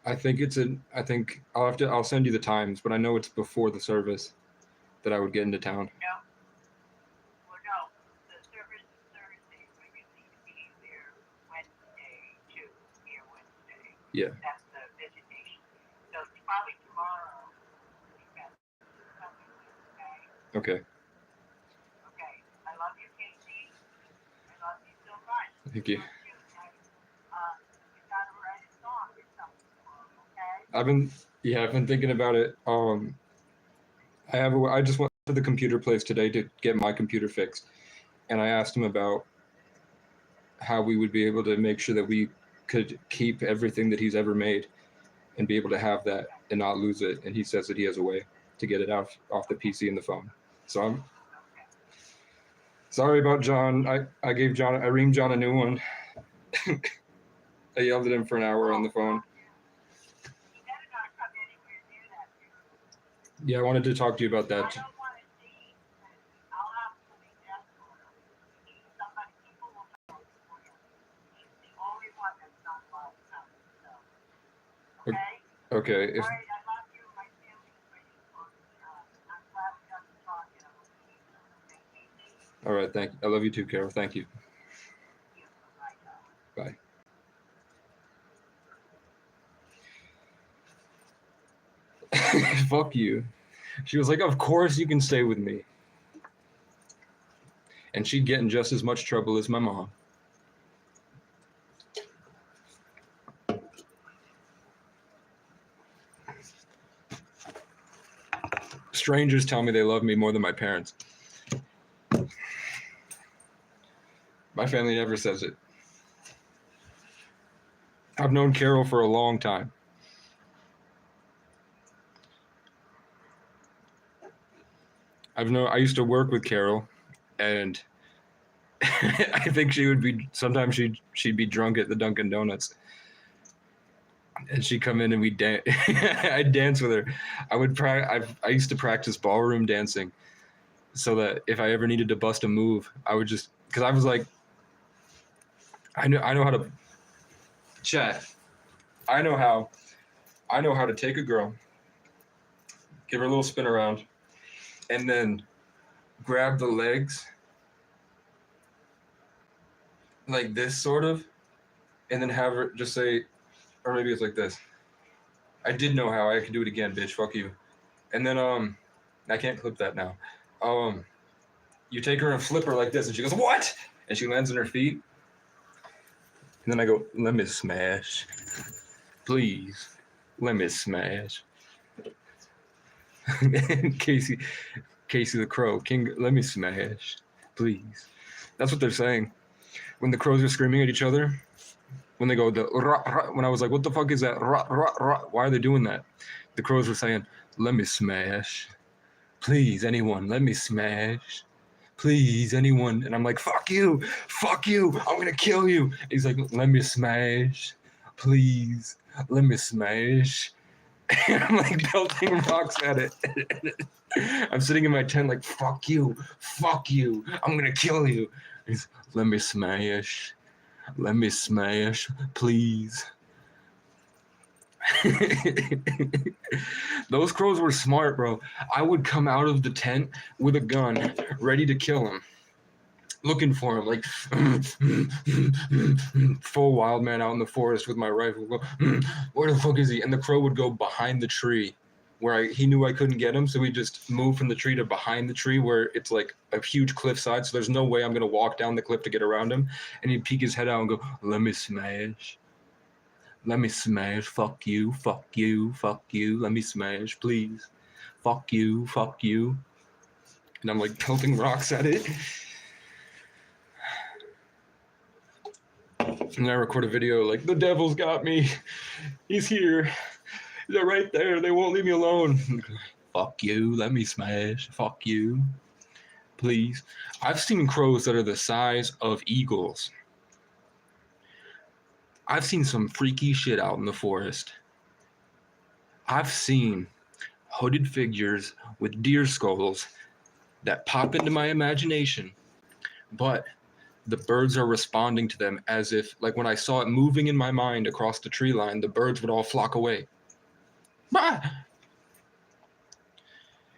I think I'll send you the times, but I know it's before the service that I would get into town. Yeah. That's the visitation. So it's probably tomorrow. Okay. Okay. I love you, Casey. I love you so much. Thank you. You gotta write a song or something for him, okay? I've been thinking about it. I just went to the computer place today to get my computer fixed, and I asked him about how we would be able to make sure that we could keep everything that he's ever made and be able to have that and not lose it. And he says that he has a way to get it off the PC and the phone. So I'm sorry about John. I reamed John a new one. I yelled at him for an hour on the phone. He better not come anywhere near that. Yeah, I wanted to talk to you about that. I don't want to see. I'll absolutely death for him. Somebody, people will know for him. He's the only one that's not lost now. So, okay? Okay. All right, I love you. My feelings for you. I'm glad we got to talk. And I will see you soon. Okay, Casey? All right. Thank you. I love you too, Carol. Thank you. Bye. Bye. Fuck you. She was like, of course you can stay with me. And she'd get in just as much trouble as my mom. Strangers tell me they love me more than my parents. My family never says it. I've known Carol for a long time. I used to work with Carol, and I think sometimes she'd be drunk at the Dunkin' Donuts, and she'd come in and we'd dance. I'd dance with her. I used to practice ballroom dancing, so that if I ever needed to bust a move, I would just, because I was like, I know how to chat. I know how to take a girl, give her a little spin around, and then grab the legs like this sort of, and then have her just say, or maybe it's like this. I did know how. I can do it again, bitch. Fuck you. And then I can't clip that now. You take her and flip her like this, and she goes, what? And she lands on her feet. And then I go, let me smash. Please, let me smash. Casey the Crow, King, let me smash, please. That's what they're saying. When the crows are screaming at each other, when they go, when I was like, what the fuck is that? Why are they doing that? The crows were saying, let me smash. Please, anyone, let me smash. Please, anyone. And I'm like, fuck you, I'm gonna kill you. And he's like, let me smash. Please, let me smash. And I'm like pelting rocks at it. I'm sitting in my tent like, fuck you, I'm gonna kill you. He's, let me smash, please. Those crows were smart, bro. I would come out of the tent with a gun, ready to kill him. looking for him, like full wild man out in the forest with my rifle. Go, where the fuck is he? And the crow would go behind the tree where he knew I couldn't get him, so he just moved from the tree to behind the tree where it's like a huge cliffside, so there's no way I'm gonna walk down the cliff to get around him. And he'd peek his head out and go, let me smash. Let me smash. Fuck you, fuck you, fuck you. Let me smash, please. Fuck you, fuck you. And I'm like pelting rocks at it. And then I record a video like, the devil's got me. He's here. They're right there. They won't leave me alone. Fuck you. Let me smash. Fuck you. Please. I've seen crows that are the size of eagles. I've seen some freaky shit out in the forest. I've seen hooded figures with deer skulls that pop into my imagination, but the birds are responding to them as if, like when I saw it moving in my mind across the tree line, the birds would all flock away. Bah!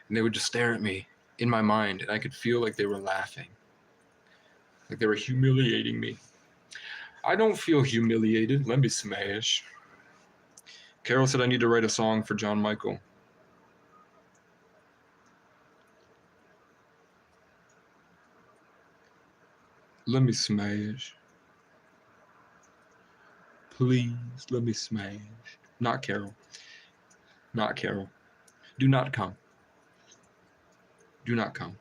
And they would just stare at me in my mind, and I could feel like they were laughing, like they were humiliating me. I don't feel humiliated. Let me smash. Carol said I need to write a song for John Michael. Let me smash. Please, let me smash. Not Carol. Not Carol. Do not come. Do not come.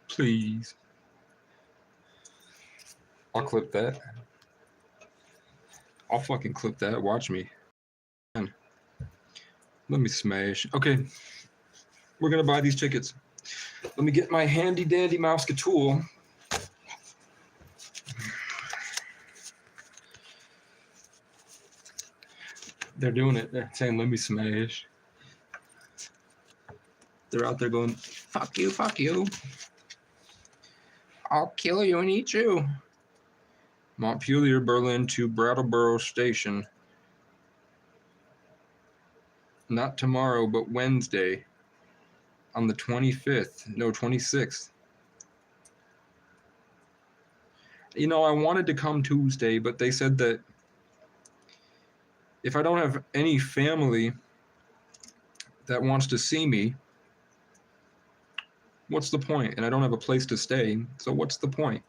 Please. I'll clip that. I'll fucking clip that. Watch me. Let me smash. Okay. We're gonna buy these tickets. Let me get my handy dandy Mouseketeil. They're doing it. They're saying, let me smash. They're out there going, fuck you, fuck you. I'll kill you and eat you. Montpelier, Berlin to Brattleboro Station. Not tomorrow, but Wednesday. On the 25th. No, 26th. You know, I wanted to come Tuesday, but they said that if I don't have any family that wants to see me, what's the point? And I don't have a place to stay, so what's the point?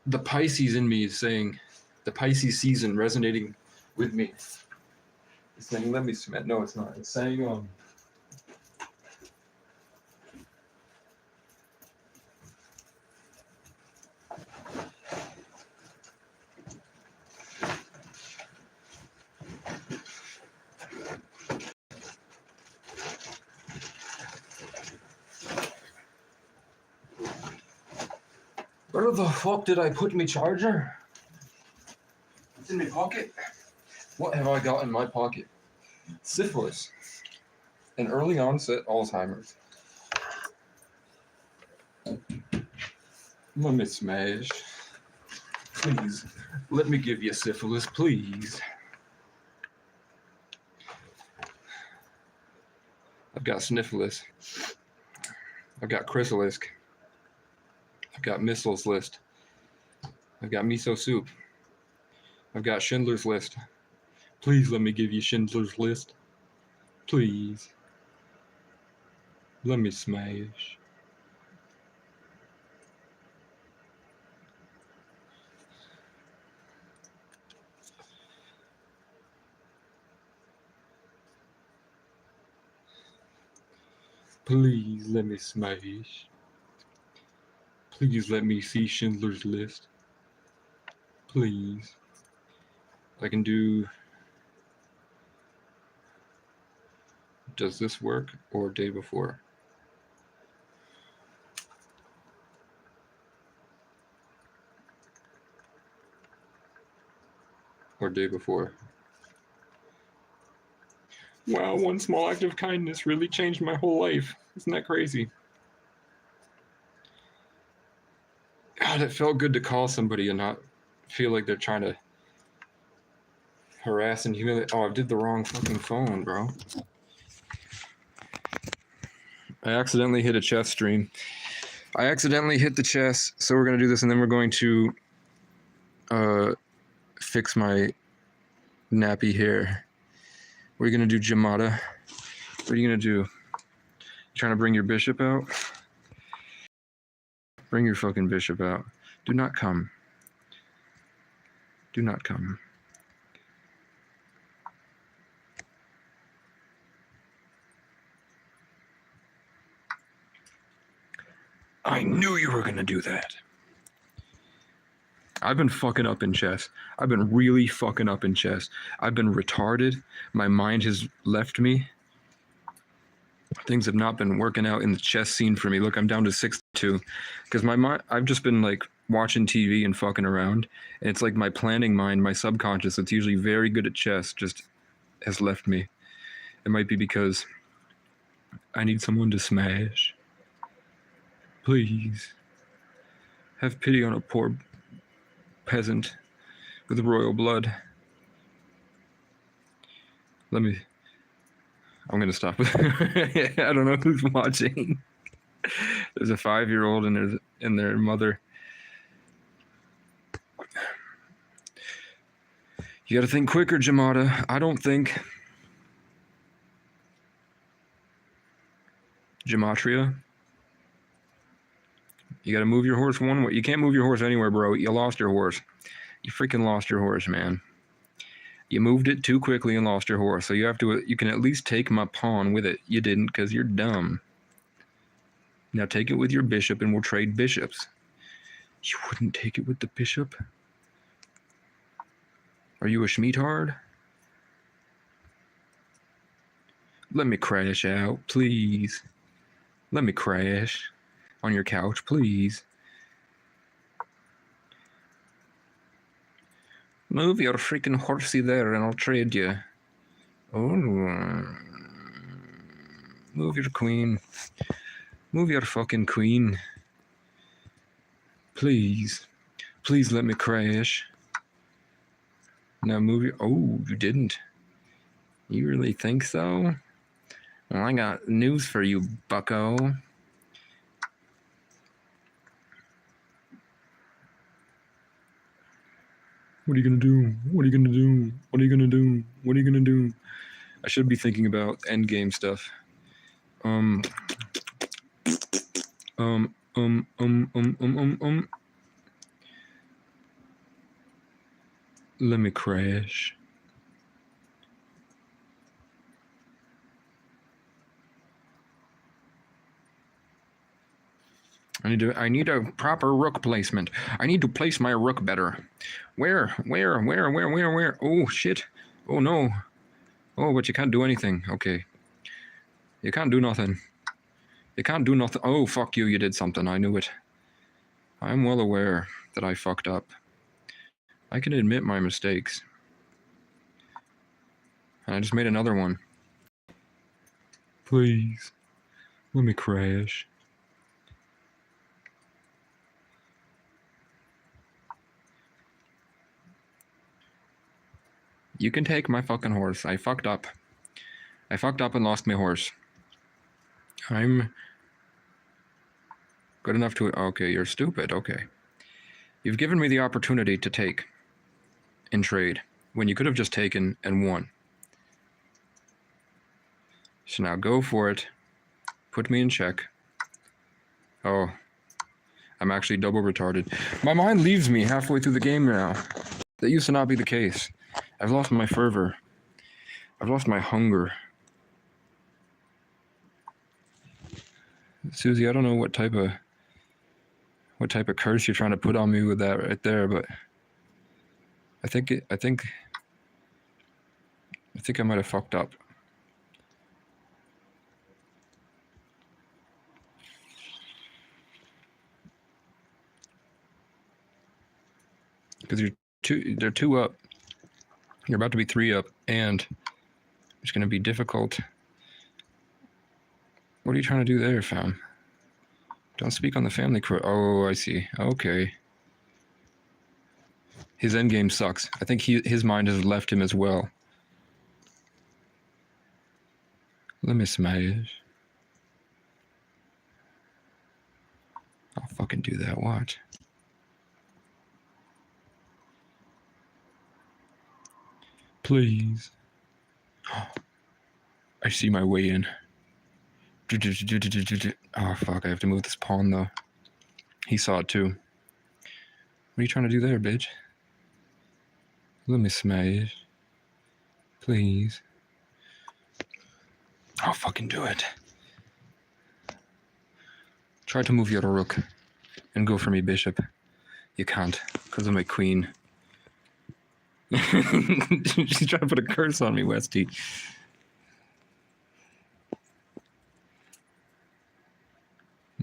The Pisces in me is saying, the Pisces season resonating with me. It's saying, let me submit. No, it's not. It's saying, where the fuck did I put my charger? It's in my pocket. What have I got in my pocket? Syphilis. An early onset Alzheimer's. Let me smash. Please, let me give you syphilis, please. I've got sniffilus. I've got chrysalisk. I've got missiles list. I've got miso soup. I've got Schindler's List. Please let me give you Schindler's List. Please. Let me smash. Please let me smash. Please let me see Schindler's List. Please. I can do... Does this work or day before? Or day before. Wow, one small act of kindness really changed my whole life. Isn't that crazy? God, it felt good to call somebody and not feel like they're trying to harass and humiliate. Oh, I did the wrong fucking phone, bro. I accidentally hit a chess stream. I accidentally hit the chess, so we're gonna do this, and then we're going to fix my nappy hair. What are you gonna do, Jamada? What are you gonna do? You trying to bring your bishop out? Bring your fucking bishop out. Do not come. Do not come. I knew you were gonna do that. I've been fucking up in chess. I've been really fucking up in chess. I've been retarded. My mind has left me. Things have not been working out in the chess scene for me. Look, I'm down to 62. Because my mind, I've just been like watching TV and fucking around. And it's like my planning mind, my subconscious, that's usually very good at chess, just has left me. It might be because I need someone to smash. Please. Have pity on a poor peasant with royal blood. I'm gonna stop. I don't know who's watching. There's a 5-year-old and their mother. You gotta think quicker, Jamada. I don't think. Gematria. You gotta move your horse one way. You can't move your horse anywhere, bro. You lost your horse. You freaking lost your horse, man. You moved it too quickly and lost your horse. So you can at least take my pawn with it. You didn't, because you're dumb. Now take it with your bishop and we'll trade bishops. You wouldn't take it with the bishop? Are you a schmeatard? Let me crash out, please. Let me crash on your couch, please. Move your freaking horsey there and I'll trade you. Oh. Move your queen. Move your fucking queen. Please. Please let me crash. Now move your... Oh, you didn't. You really think so? Well, I got news for you, bucko. What are you gonna do? What are you gonna do? What are you gonna do? What are you gonna do? I should be thinking about endgame stuff. Let me crash. I need a proper rook placement. I need to place my rook better. Where? Oh, shit. Oh, no. Oh, but you can't do anything. Okay. You can't do nothing. You can't do nothing. Oh, fuck you. You did something. I knew it. I'm well aware that I fucked up. I can admit my mistakes. And I just made another one. Please. Let me crash. You can take my fucking horse. I fucked up. I fucked up and lost my horse. I'm good enough to... Okay, you're stupid. Okay. You've given me the opportunity to take and trade when you could have just taken and won. So now go for it. Put me in check. Oh. I'm actually double retarded. My mind leaves me halfway through the game now. That used to not be the case. I've lost my fervor. I've lost my hunger. Susie, I don't know what type of curse you're trying to put on me with that right there, but I think I might have fucked up. Because they're 2 up. You're about to be 3 up, and it's going to be difficult. What are you trying to do there, fam? Don't speak on the family crew. Oh, I see. Okay. His endgame sucks. I think his mind has left him as well. Let me smash. I'll fucking do that. Watch. Please. I see my way in. Oh, fuck. I have to move this pawn, though. He saw it, too. What are you trying to do there, bitch? Let me smash. Please. I'll fucking do it. Try to move your rook and go for me, bishop. You can't, because of my queen. She's trying to put a curse on me, Westy.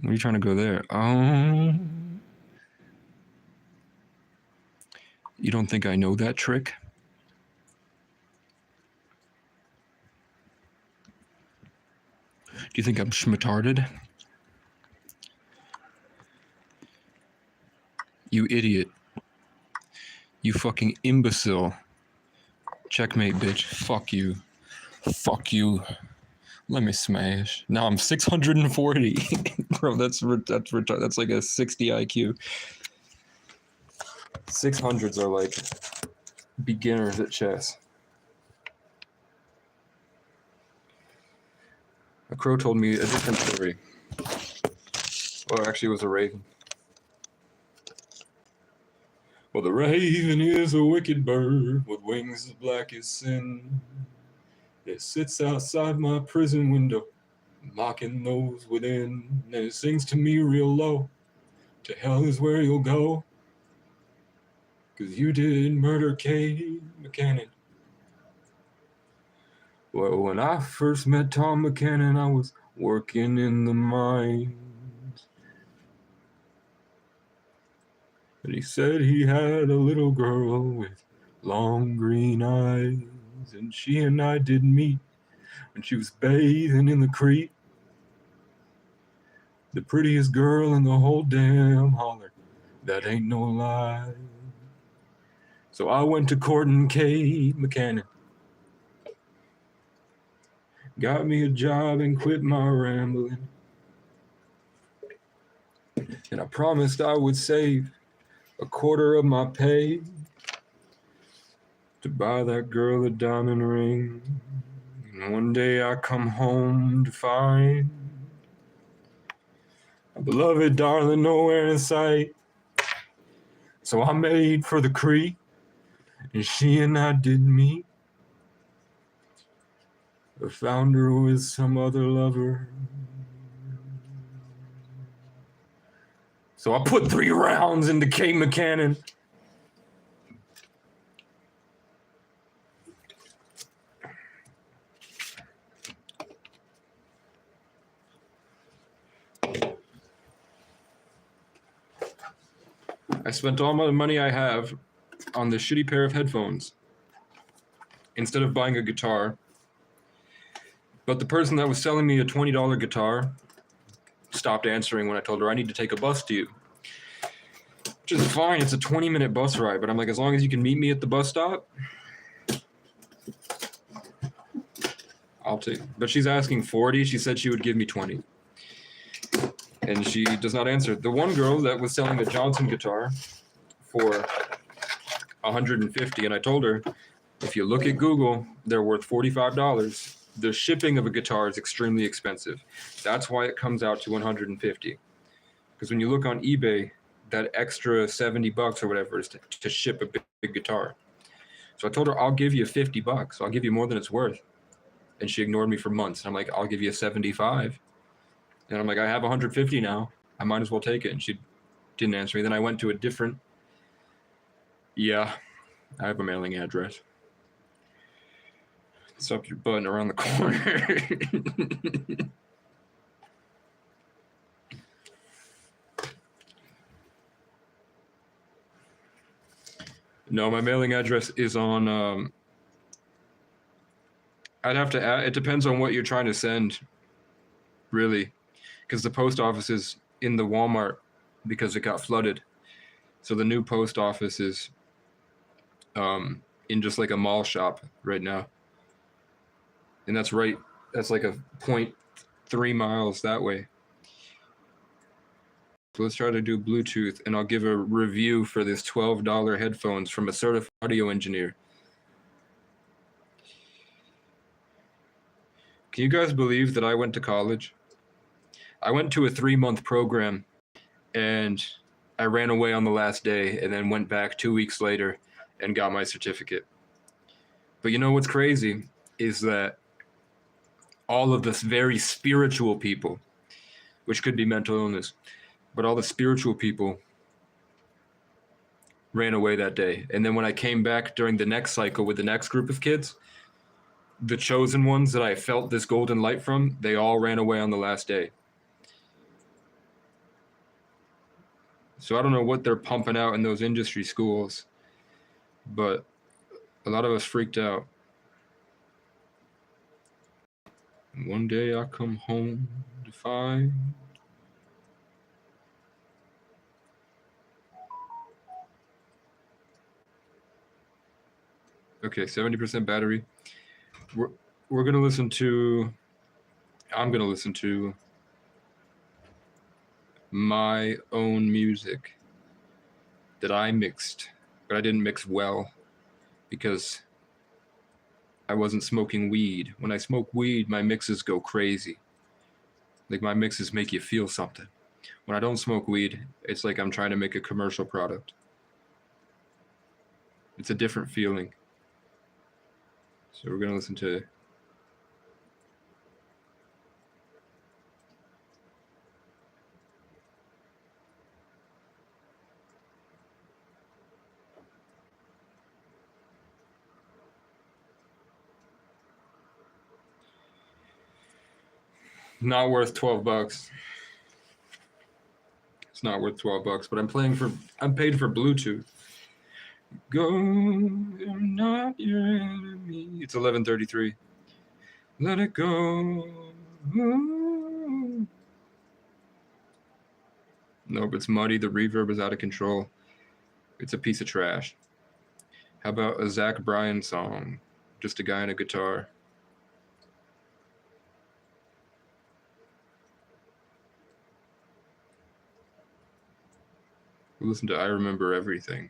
Where are you trying to go there? Oh. You don't think I know that trick? Do you think I'm schmatarded? You idiot. You fucking imbecile. Checkmate, bitch. Fuck you. Fuck you. Let me smash. Now I'm 640. Bro, that's like a 60 IQ. 600s are like beginners at chess. A crow told me a different story. Well, actually, it was a raven. Well, the raven is a wicked bird with wings as black as sin. It sits outside my prison window, mocking those within. And it sings to me real low, to hell is where you'll go. 'Cause you did murder Kate McCannon. Well, when I first met Tom McCannon, I was working in the mines. And he said he had a little girl with long green eyes. And she and I did meet when she was bathing in the creek. The prettiest girl in the whole damn holler. That ain't no lie. So I went to courting Kate McCannon. Got me a job and quit my rambling. And I promised I would save a quarter of my pay to buy that girl a diamond ring. And one day I come home to find my beloved darling nowhere in sight. So I made for the creek, and she and I did meet. I found her with some other lover. So I put 3 rounds into Kate McCannon. I spent all my money I have on this shitty pair of headphones instead of buying a guitar. But the person that was selling me a $20 guitar stopped answering when I told her I need to take a bus to you. Which is fine, it's a 20-minute bus ride, but I'm like, as long as you can meet me at the bus stop, I'll take. But she's asking 40, she said she would give me 20. And she does not answer. The one girl that was selling the Johnson guitar for $150, and I told her, if you look at Google, they're worth $45. The shipping of a guitar is extremely expensive. That's why it comes out to $150. Because when you look on eBay, that extra $70 or whatever is to ship a big guitar. So I told her, I'll give you $50. I'll give you more than it's worth. And she ignored me for months. And I'm like, I'll give you 75. And I'm like, I have 150 now. I might as well take it. And she didn't answer me. Then I went to a different. Yeah, I have a mailing address. It's up your butt and around the corner. No, my mailing address is on. I'd have to add. It depends on what you're trying to send, really, because the post office is in the Walmart because it got flooded. So the new post office is in just like a mall shop right now. And that's like a 0.3 miles that way. So let's try to do Bluetooth, and I'll give a review for this $12 headphones from a certified audio engineer. Can you guys believe that I went to college? I went to a 3-month program, and I ran away on the last day and then went back 2 weeks later and got my certificate. But you know what's crazy is that all of this very spiritual people, which could be mental illness, but all the spiritual people ran away that day. And then when I came back during the next cycle with the next group of kids, the chosen ones that I felt this golden light from, they all ran away on the last day. So I don't know what they're pumping out in those industry schools, but a lot of us freaked out. And one day I come home to find okay, 70% battery. We're gonna listen to. I'm gonna listen to my own music that I mixed, but I didn't mix well because I wasn't smoking weed. When I smoke weed, my mixes go crazy. Like my mixes make you feel something. When I don't smoke weed, it's like I'm trying to make a commercial product. It's a different feeling. So we're gonna listen to not worth $12. It's not worth $12, but I'm paid for Bluetooth. Go, I'm not your enemy. It's 11:33. Let it go. Nope, it's muddy. The reverb is out of control. It's a piece of trash. How about a Zach Bryan song? Just a guy and a guitar. Listen to I Remember Everything.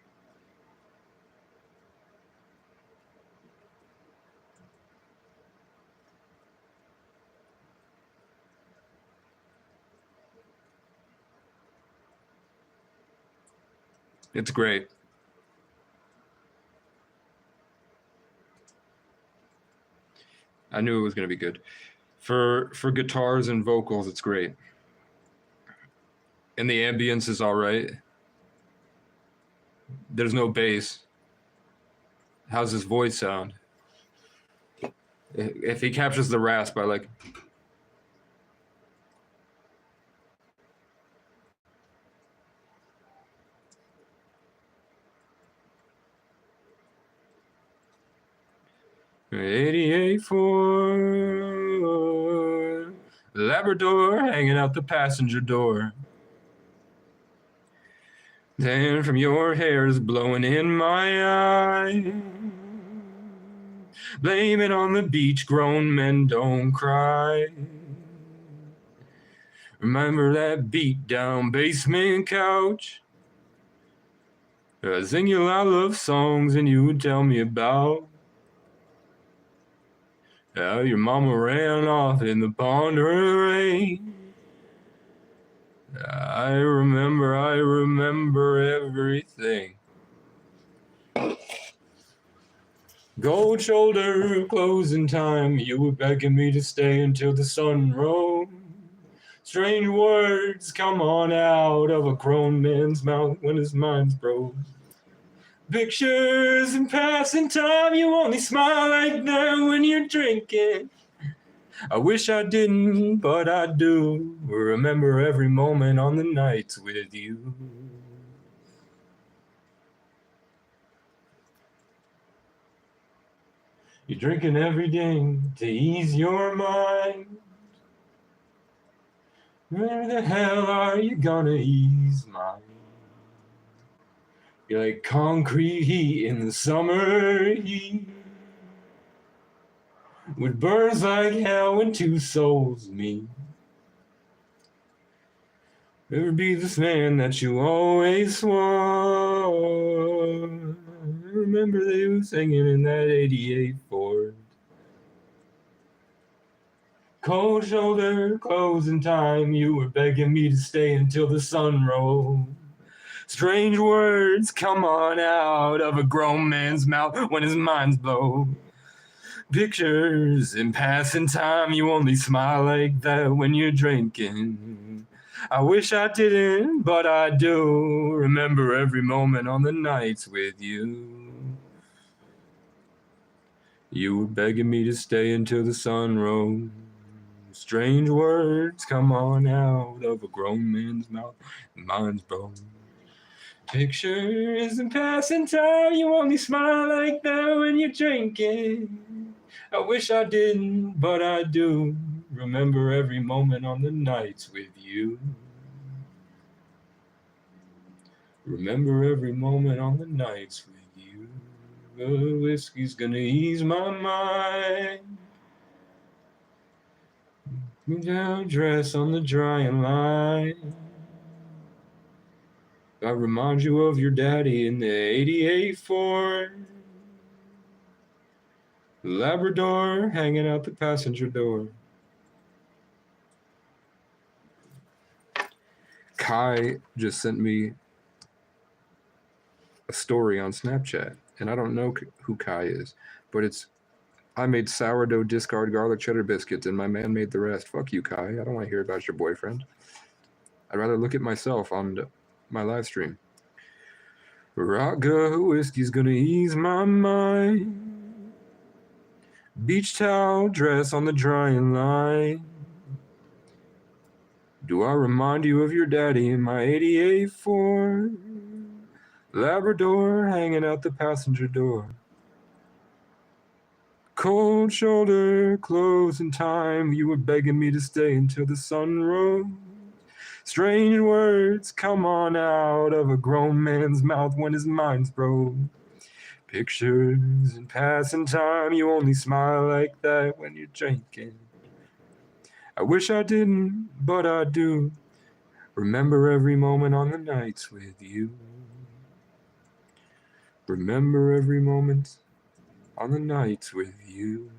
It's great. I knew it was going to be good. For guitars and vocals, it's great. And the ambience is all right. There's no bass. How's his voice sound? If he captures the rasp, I like. '88 Ford Labrador hanging out the passenger door. Then from your hair is blowing in my eye. Blame it on the beach, grown men don't cry. Remember that beat down basement couch? I sing you loud love songs and you would tell me about how your mama ran off in the pondering rain. I remember everything. Gold shoulder, closing time. You were begging me to stay until the sun rose. Strange words come on out of a grown man's mouth when his mind's broke. Pictures in passing time. You only smile like that when you're drinking. I wish I didn't, but I do. Remember every moment on the nights with you. You're drinking every day to ease your mind. Where the hell are you gonna ease mine? You're like concrete heat in the summer heat. What burns like hell when two souls meet. Ever be this man that you always swore. Remember they were singing in that 88 Ford. Cold shoulder, closing time. You were begging me to stay until the sun rose. Strange words come on out of a grown man's mouth when his mind's blown. Pictures in passing time. You only smile like that when you're drinking. I wish I didn't, but I do. Remember every moment on the nights with you. You were begging me to stay until the sun rose. Strange words come on out of a grown man's mouth. Mine's broke. Pictures in passing time. You only smile like that when you're drinking. I wish I didn't, but I do. Remember every moment on the nights with you. Remember every moment on the nights with you. The whiskey's gonna ease my mind. Down dress on the drying line. I remind you of your daddy in the 88 Ford. Labrador hanging out the passenger door. Kai just sent me a story on Snapchat, and I don't know who Kai is, but it's, I made sourdough discard garlic cheddar biscuits and my man made the rest. Fuck you, Kai. I don't want to hear about your boyfriend. I'd rather look at myself on my live stream. Vodka whiskey's gonna ease my mind. Beach towel dress on the drying line. Do I remind you of your daddy in my 88 Ford? Labrador hanging out the passenger door. Cold shoulder, closing time. You were begging me to stay until the sun rose. Strange words come on out of a grown man's mouth when his mind's broke. Pictures in passing time. You only smile like that when you're drinking. I wish I didn't, but I do. Remember every moment on the nights with you. Remember every moment on the nights with you.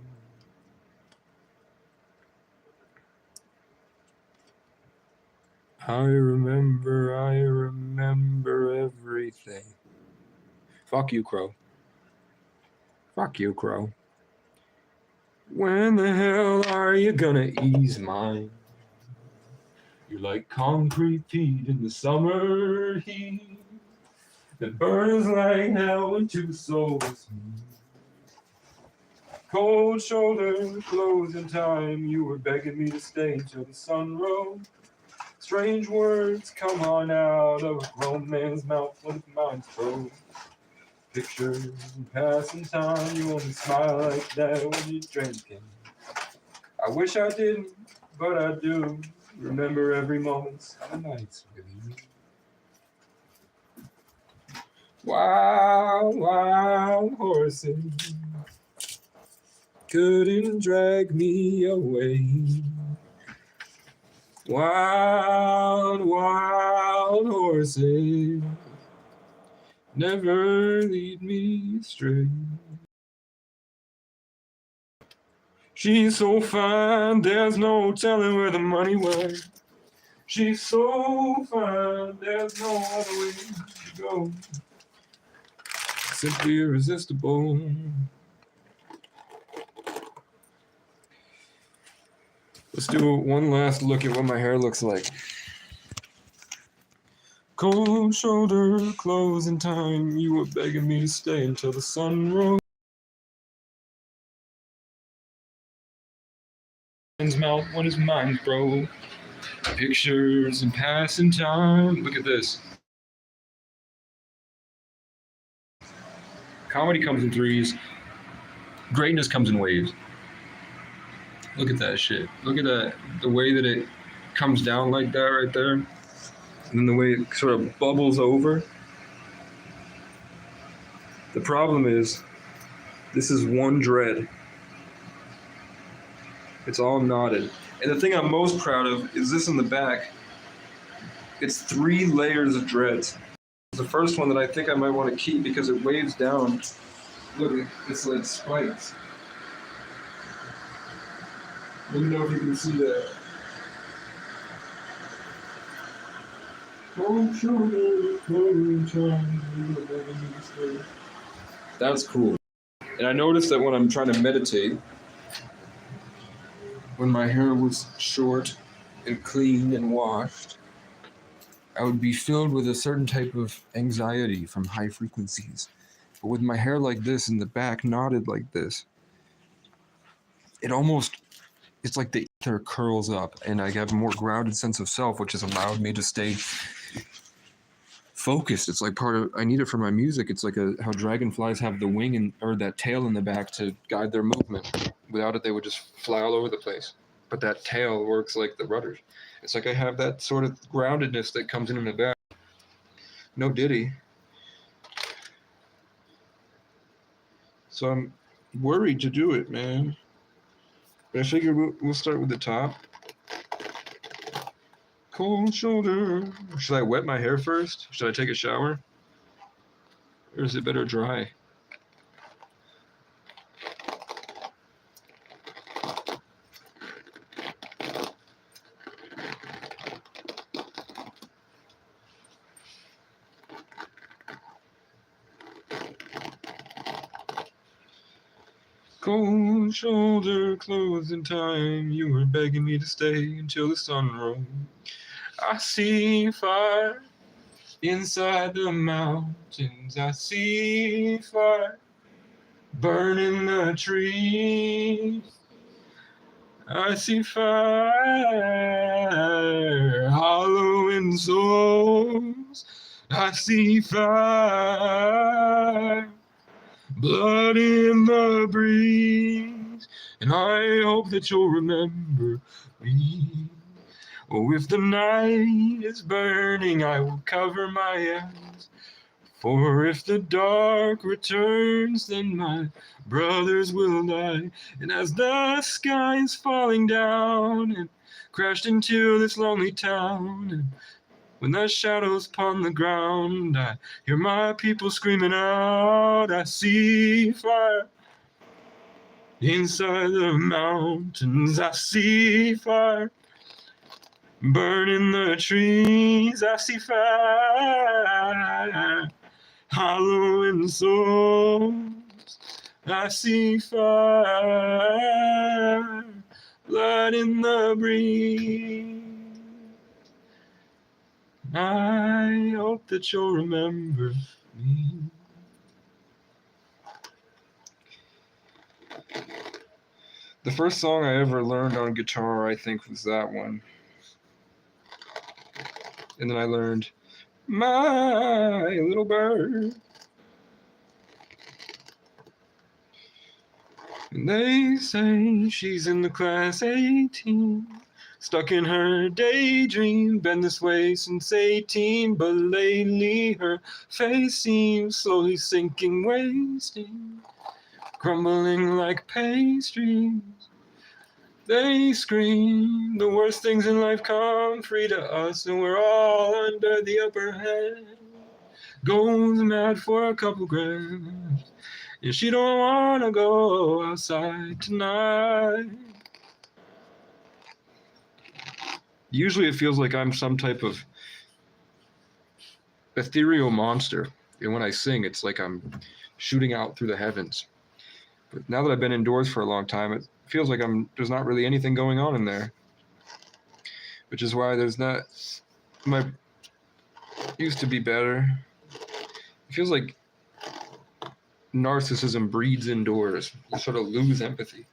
I remember everything. Fuck you, Crow. Fuck you, Crow. When the hell are you gonna ease mine? You're like concrete heat in the summer heat that burns like hell when two souls meet. Cold shoulder, closing time. You were begging me to stay until the sun rose. Strange words come on out of a grown man's mouth when his mind's froze. Pictures in passing time. You only smile like that when you're drinking. I wish I didn't, but I do. Remember every moment on the nights with you. Wild, wild horses couldn't drag me away. Wild, wild horses never lead me astray. She's so fine, there's no telling where the money went. She's so fine, there's no other way to go. Simply irresistible. Let's do one last look at what my hair looks like. Cold shoulder, closing time. You were begging me to stay until the sun rose. His mouth when his mind's broke. Pictures and passing time. Look at this. Comedy comes in threes. Greatness comes in waves. Look at that shit. Look at that. The way that it comes down like that right there. And then the way it sort of bubbles over. The problem is, this is one dread. It's all knotted. And the thing I'm most proud of is this in the back. It's 3 layers of dreads. The first one that I think I might want to keep because it waves down. Look, it's like spikes. Let me know if you can see that. That's cool. And I noticed that when I'm trying to meditate, when my hair was short and clean and washed, I would be filled with a certain type of anxiety from high frequencies. But with my hair like this and the back knotted like this, it's like the ether curls up and I have a more grounded sense of self, which has allowed me to stay focused. It's like I need it for my music. It's like how dragonflies have the wing or that tail in the back to guide their movement. Without it, they would just fly all over the place. But that tail works like the rudders. It's like I have that sort of groundedness that comes in the back. No diddy. So I'm worried to do it, man. But I figured we'll start with the top. Cold shoulder. Should I wet my hair first? Should I take a shower? Or is it better dry? Cold shoulder, closing time. You were begging me to stay until the sun rose. I see fire inside the mountains. I see fire burning the trees. I see fire hollowing souls. I see fire, blood in the breeze, and I hope that you'll remember me. Oh, if the night is burning, I will cover my eyes. For if the dark returns, then my brothers will die. And as the sky is falling down and crashed into this lonely town, and when the shadows upon the ground, I hear my people screaming out. I see fire inside the mountains. I see fire burning the trees. I see fire hollowing souls. I see fire, blood in the breeze. I hope that you'll remember me. The first song I ever learned on guitar, I think, was that one. And then I learned My Little Bird. And they say she's in the class 18, stuck in her daydream, been this way since 18, but lately her face seems slowly sinking, wasting, crumbling like pastries. They scream, the worst things in life come free to us, and we're all under the upper hand. Goes mad for a couple grams, and she don't wanna go outside tonight. Usually it feels like I'm some type of ethereal monster, and when I sing, it's like I'm shooting out through the heavens. But now that I've been indoors for a long time, it feels like there's not really anything going on in there, which is why used to be better. It feels like narcissism breeds indoors. You sort of lose empathy.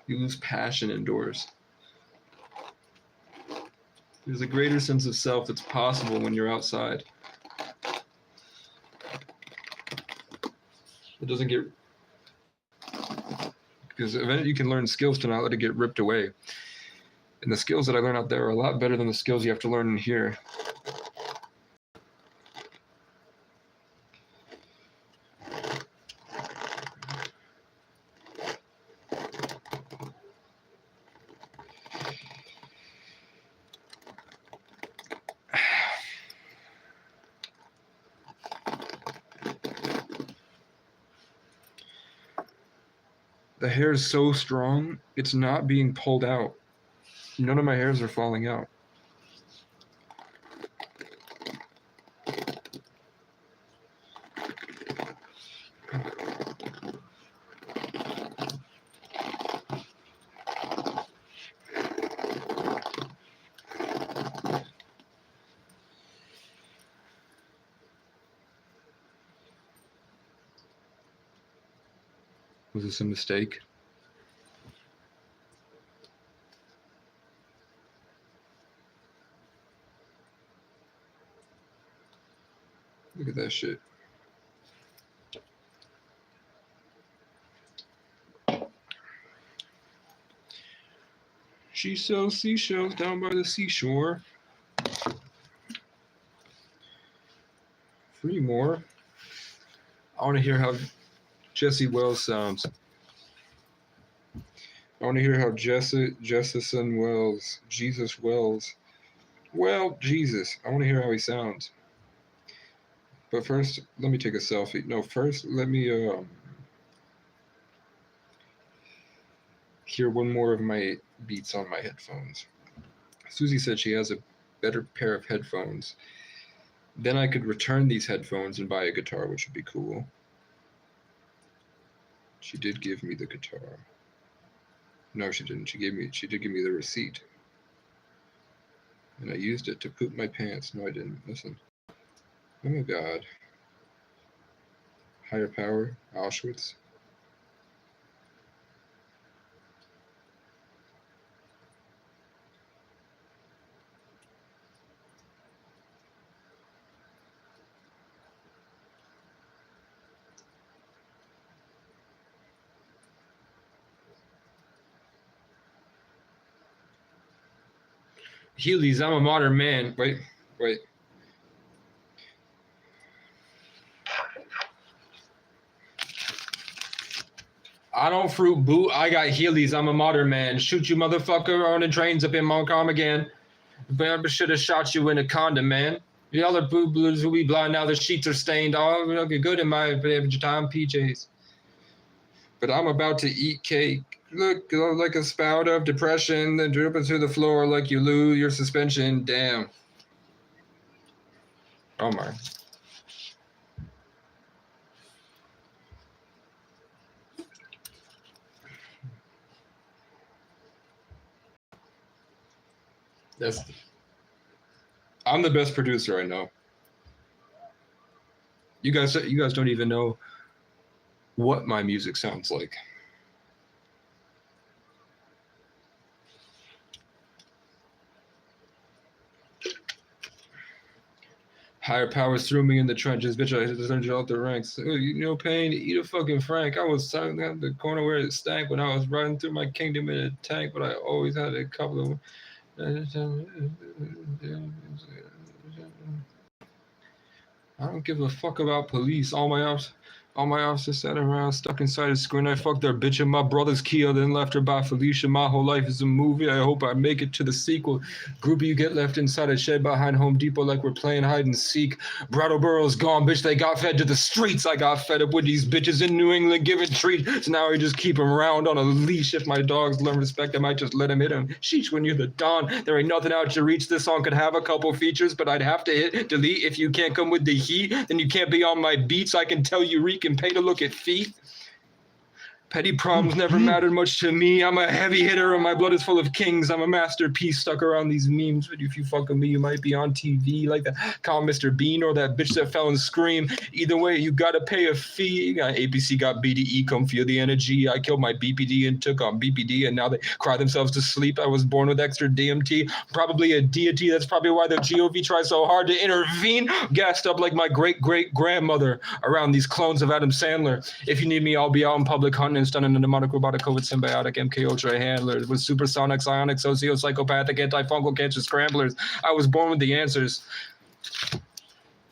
You lose passion indoors. There's a greater sense of self that's possible when you're outside. It doesn't get, because eventually you can learn skills to not let it get ripped away. And the skills that I learn out there are a lot better than the skills you have to learn in here. The hair is so strong, it's not being pulled out. None of my hairs are falling out. Was this a mistake? Look at that shit. She sells seashells down by the seashore. Three more. I want to hear how Jesse Wells sounds. I want to hear how Jessison Wells, Jesus Wells. Well, Jesus. I want to hear how he sounds. But first, let me take a selfie. No, first, let me hear one more of my beats on my headphones. Susie said she has a better pair of headphones. Then I could return these headphones and buy a guitar, which would be cool. She did give me the guitar. No, she didn't. She did give me the receipt. And I used it to poop my pants. No, I didn't. Listen. Oh my God. Higher power, Auschwitz. Heelys, I'm a modern man. Wait. I don't fruit boot. I got Heelys. I'm a modern man. Shoot you motherfucker on the trains up in Montcalm again. But I should have shot you in a condom, man. Y'all are boo blues who be blind now. The sheets are stained. Oh, looking good in my time PJs. But I'm about to eat cake. Look like a spout of depression, then dripping to the floor like you lose your suspension. Damn. Oh my. I'm the best producer I know. You guys don't even know what my music sounds like. Higher powers threw me in the trenches, bitch. I turned out the ranks. You know, pain, eat a fucking Frank. I was sitting at the corner where it stank when I was riding through my kingdom in a tank, but I always had a couple of. I don't give a fuck about police. All my officers sat around stuck inside a screen. I fucked their bitch in my brother's Kia, then left her by Felicia. My whole life is a movie. I hope I make it to the sequel. Groupie, you get left inside a shed behind Home Depot like we're playing hide and seek. Brattleboro's gone, bitch. They got fed to the streets. I got fed up with these bitches in New England giving treats. So now I just keep them around on a leash. If my dogs learn respect, I might just let them hit them. Sheesh, when you're the Don, there ain't nothing out your reach. This song could have a couple features, but I'd have to hit delete. If you can't come with the heat, then you can't be on my beats. I can tell you Reek and pay to look at feet. Petty problems never mattered much to me. I'm a heavy hitter and my blood is full of kings. I'm a masterpiece stuck around these memes. But if you fuck with me, you might be on TV like that Call Mr. Bean or that bitch that fell and screamed. Either way, you gotta pay a fee. ABC got BDE, come feel the energy. I killed my BPD and took on BPD and now they cry themselves to sleep. I was born with extra DMT, probably a deity. That's probably why the GOV tries so hard to intervene. Gassed up like my great-great-grandmother around these clones of Adam Sandler. If you need me, I'll be out in public hunting and stunning a demonic robotic COVID symbiotic MK Ultra handler with supersonic, psionic, socio-psychopathic, antifungal cancer scramblers. I was born with the answers.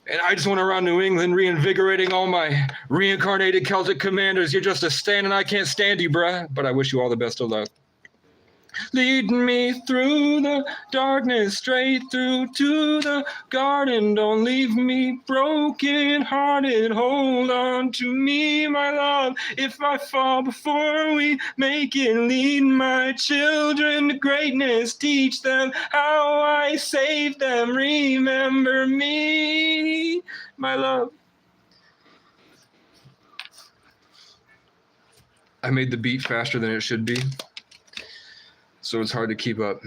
And I just went around New England reinvigorating all my reincarnated Celtic commanders. You're just a stand and I can't stand you, bruh. But I wish you all the best of luck. Lead me through the darkness, straight through to the garden. Don't leave me broken hearted. Hold on to me, my love. If I fall before we make it, lead my children to greatness. Teach them how I saved them. Remember me, my love. I made the beat faster than it should be, so it's hard to keep up.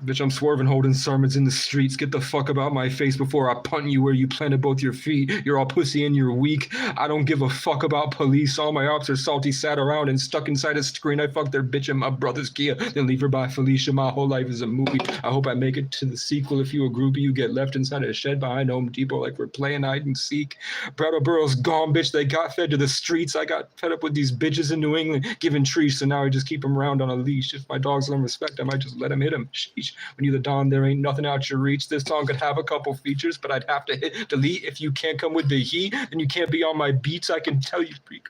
Bitch, I'm swerving, holding sermons in the streets. Get the fuck about my face before I punt you where you planted both your feet. You're all pussy and you're weak. I don't give a fuck about police. All my ops are salty, sat around and stuck inside a screen. I fucked their bitch in my brother's Kia, then leave her by Felicia. My whole life is a movie. I hope I make it to the sequel. If you a groupie, you get left inside a shed behind Home Depot like we're playing hide and seek. Brattleboro's gone, bitch. They got fed to the streets. I got fed up with these bitches in New England giving trees, so now I just keep them around on a leash. If my dogs learn respect, I might just let them hit them. Sheesh. When you the Don, there ain't nothing out your reach. This song could have a couple features, but I'd have to hit delete. If you can't come with the heat, then you can't be on my beats. I can tell you, freak.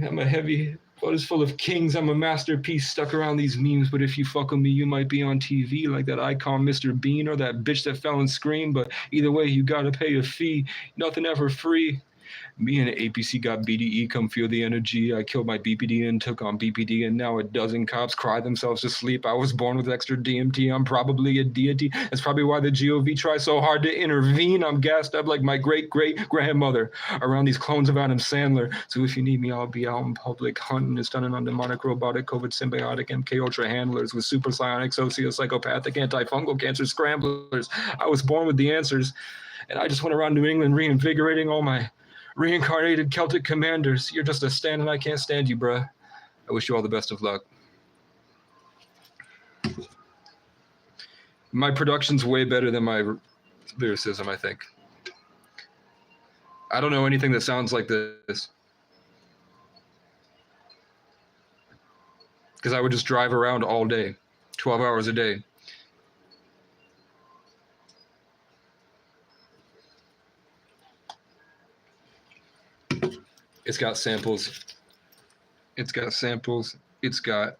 I'm a heavy, blood is full of kings. I'm a masterpiece stuck around these memes, but if you fuck with me, you might be on TV like that icon Mr. Bean or that bitch that fell and screamed, but either way, you gotta pay a fee. Nothing ever free. Me and APC got BDE, come feel the energy. I killed my BPD and took on BPD, and now a dozen cops cry themselves to sleep. I was born with extra DMT. I'm probably a deity. That's probably why the GOV tries so hard to intervene. I'm gassed up like my great-great-grandmother around these clones of Adam Sandler. So if you need me, I'll be out in public hunting and stunning on demonic, robotic, COVID, symbiotic, MK Ultra handlers with super psionic, socio-psychopathic, antifungal cancer scramblers. I was born with the answers, and I just went around New England reinvigorating all my reincarnated Celtic commanders. You're just a stand and I can't stand you, bruh. I wish you all the best of luck. My production's way better than my lyricism, I think. I don't know anything that sounds like this. Because I would just drive around all day, 12 hours a day. It's got samples. It's got samples. It's got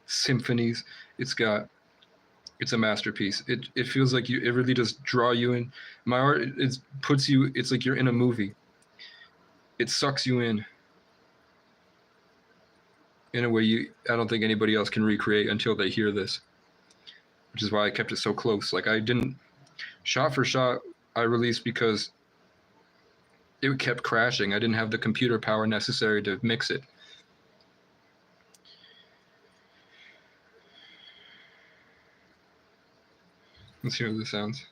symphonies. It's a masterpiece. It feels like it really does draw you in. My art, it puts you, it's like you're in a movie. It sucks you in a way I don't think anybody else can recreate until they hear this, which is why I kept it so close. Like I didn't, shot for shot, I released because it kept crashing. I didn't have the computer power necessary to mix it. Let's hear how this sounds.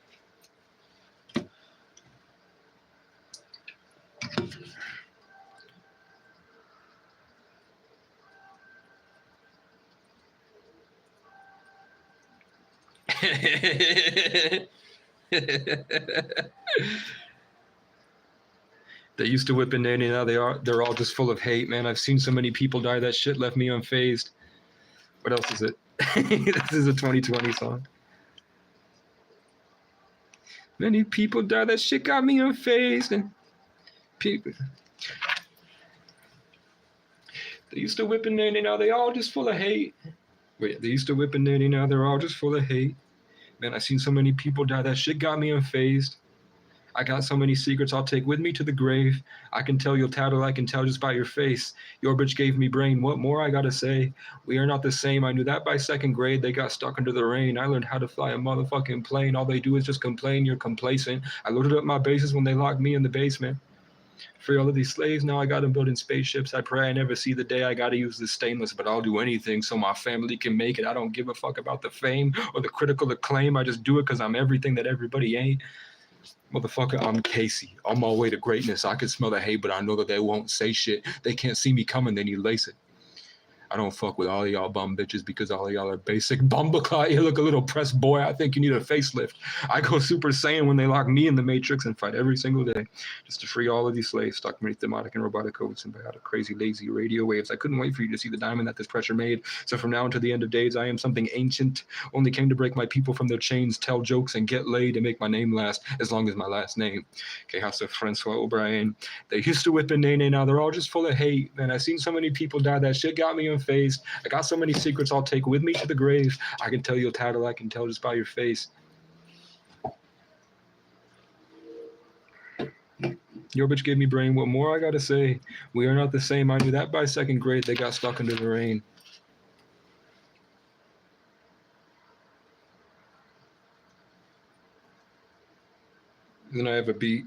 They used to whip in nanny, now they're all just full of hate, man. I've seen so many people die, that shit left me unfazed. What else is it? This is a 2020 song. Many people die, that shit got me unfazed. And people, they used to whip in nanny, now they all just full of hate. Wait, they used to whip in nanny, now they're all just full of hate. Man, I've seen so many people die, that shit got me unfazed. I got so many secrets I'll take with me to the grave. I can tell you'll tattle, I can tell just by your face. Your bitch gave me brain, what more I gotta say? We are not the same, I knew that by second grade. They got stuck under the rain. I learned how to fly a motherfucking plane. All they do is just complain, you're complacent. I loaded up my bases when they locked me in the basement. Free all of these slaves, now I got them building spaceships. I pray I never see the day I gotta use this stainless, but I'll do anything so my family can make it. I don't give a fuck about the fame or the critical acclaim. I just do it because I'm everything that everybody ain't. Motherfucker, I'm Casey. On my way to greatness. I can smell the hate, but I know that they won't say shit. They can't see me coming, they need lace it. I don't fuck with all of y'all bum bitches because all of y'all are basic. Bumbleclaw, you look a little pressed boy. I think you need a facelift. I go Super Saiyan when they lock me in the Matrix and fight every single day just to free all of these slaves stuck beneath demonic and robotic COVID, symbiotic, crazy, lazy radio waves. I couldn't wait for you to see the diamond that this pressure made. So from now until the end of days, I am something ancient. Only came to break my people from their chains, tell jokes, and get laid and make my name last as long as my last name. Que Hasta Francois O'Brien. They used to whip in Nene, now they're all just full of hate. Man, I've seen so many people die, that shit got me unfazed. faced. I got so many secrets I'll take with me to the grave. I can tell your title, I can tell just by your face. Your bitch gave me brain, what more I gotta say? We are not the same, I knew that by second grade, they got stuck into the rain. Then I have a beat.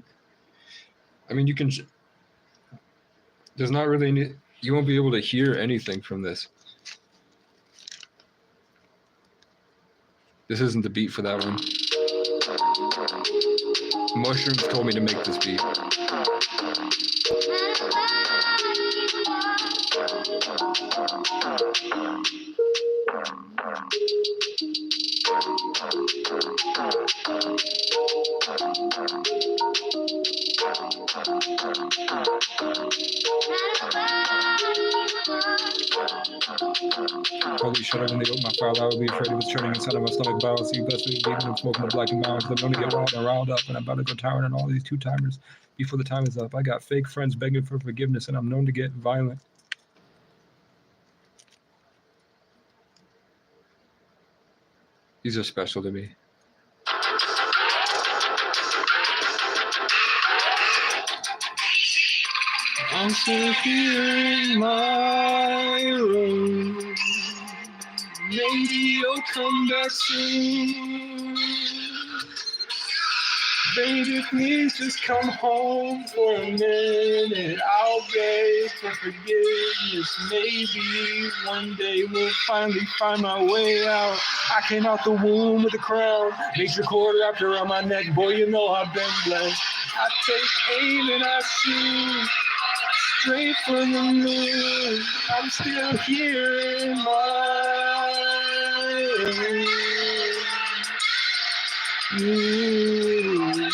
I mean, you can, there's not really any, you won't be able to hear anything from this. This isn't the beat for that one. Mushrooms told me to make this beat. Holy shit, when they open my file, I would be afraid it was churning inside of my stomach bowel. So you best be leaving and smoking the black and mild. Cause I'm gonna get wild and riled up, and I'm about to go towering on all these two-timers before the time is up. I got fake friends begging for forgiveness, and I'm known to get violent. These are special to me. I'm still here in my room. Maybe you'll come back soon. Baby, please just come home for a minute. I'll beg for forgiveness. Maybe one day we'll finally find my way out. I came out the womb with a crown. Major cord wrapped around my neck. Boy, you know I've been blessed. I take aim and I shoot straight for the moon. I'm still here in my room.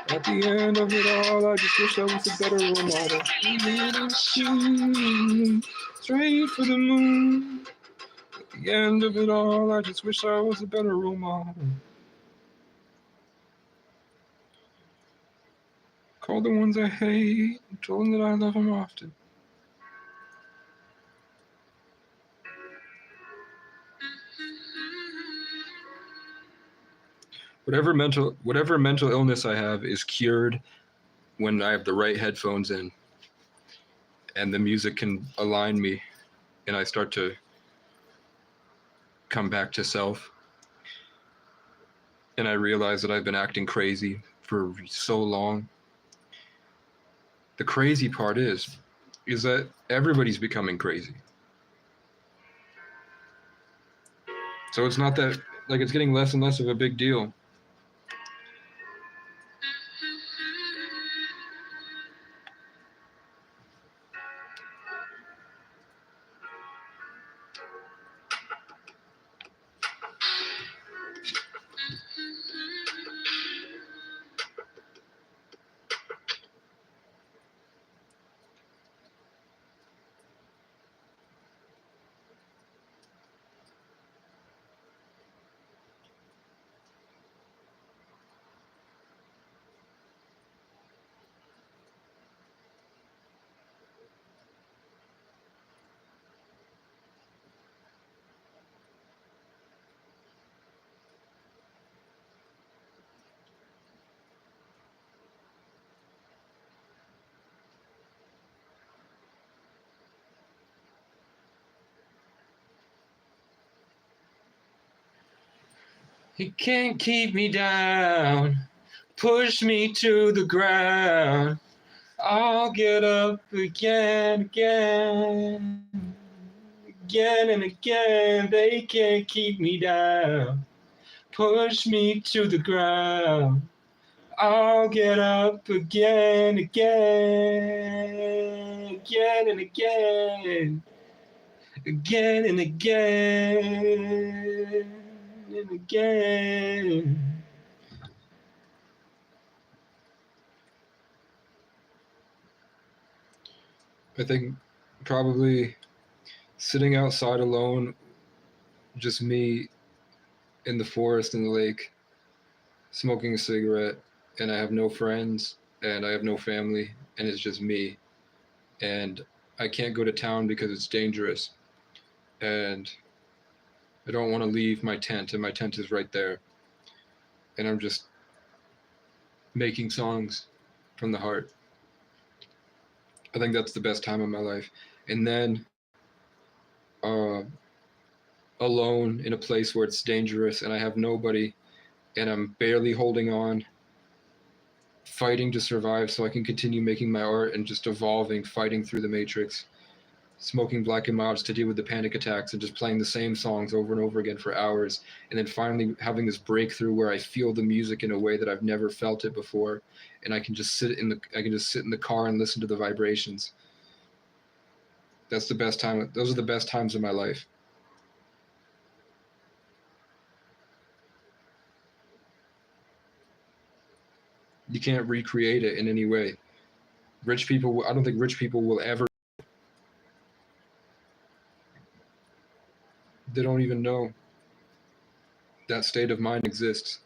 At the end of it all, I just wish I was a better role model. I'm shooting straight for the moon. At the end of it all, I just wish I was a better role model. Call the ones I hate and tell them that I love them often. Whatever mental illness I have is cured when I have the right headphones in and the music can align me and I start to come back to self. And I realize that I've been acting crazy for so long. The crazy part is that everybody's becoming crazy. So it's not that, like, it's getting less and less of a big deal. He can't keep me down, push me to the ground. I'll get up again and again. They can't keep me down, push me to the ground. I'll get up again and again and again and again. I think probably sitting outside alone, just me in the forest in the lake, smoking a cigarette, and I have no friends, and I have no family, and it's just me. And I can't go to town because it's dangerous. And I don't want to leave my tent, and my tent is right there. And I'm just making songs from the heart. I think that's the best time of my life. And then alone in a place where it's dangerous and I have nobody and I'm barely holding on, fighting to survive so I can continue making my art and just evolving, fighting through the matrix, smoking black and milds to deal with the panic attacks and just playing the same songs over and over again for hours. And then finally having this breakthrough where I feel the music in a way that I've never felt it before. And I can just sit in the car and listen to the vibrations. That's the best time. Those are the best times of my life. You can't recreate it in any way. Rich people, I don't think rich people will ever. They don't even know that state of mind exists.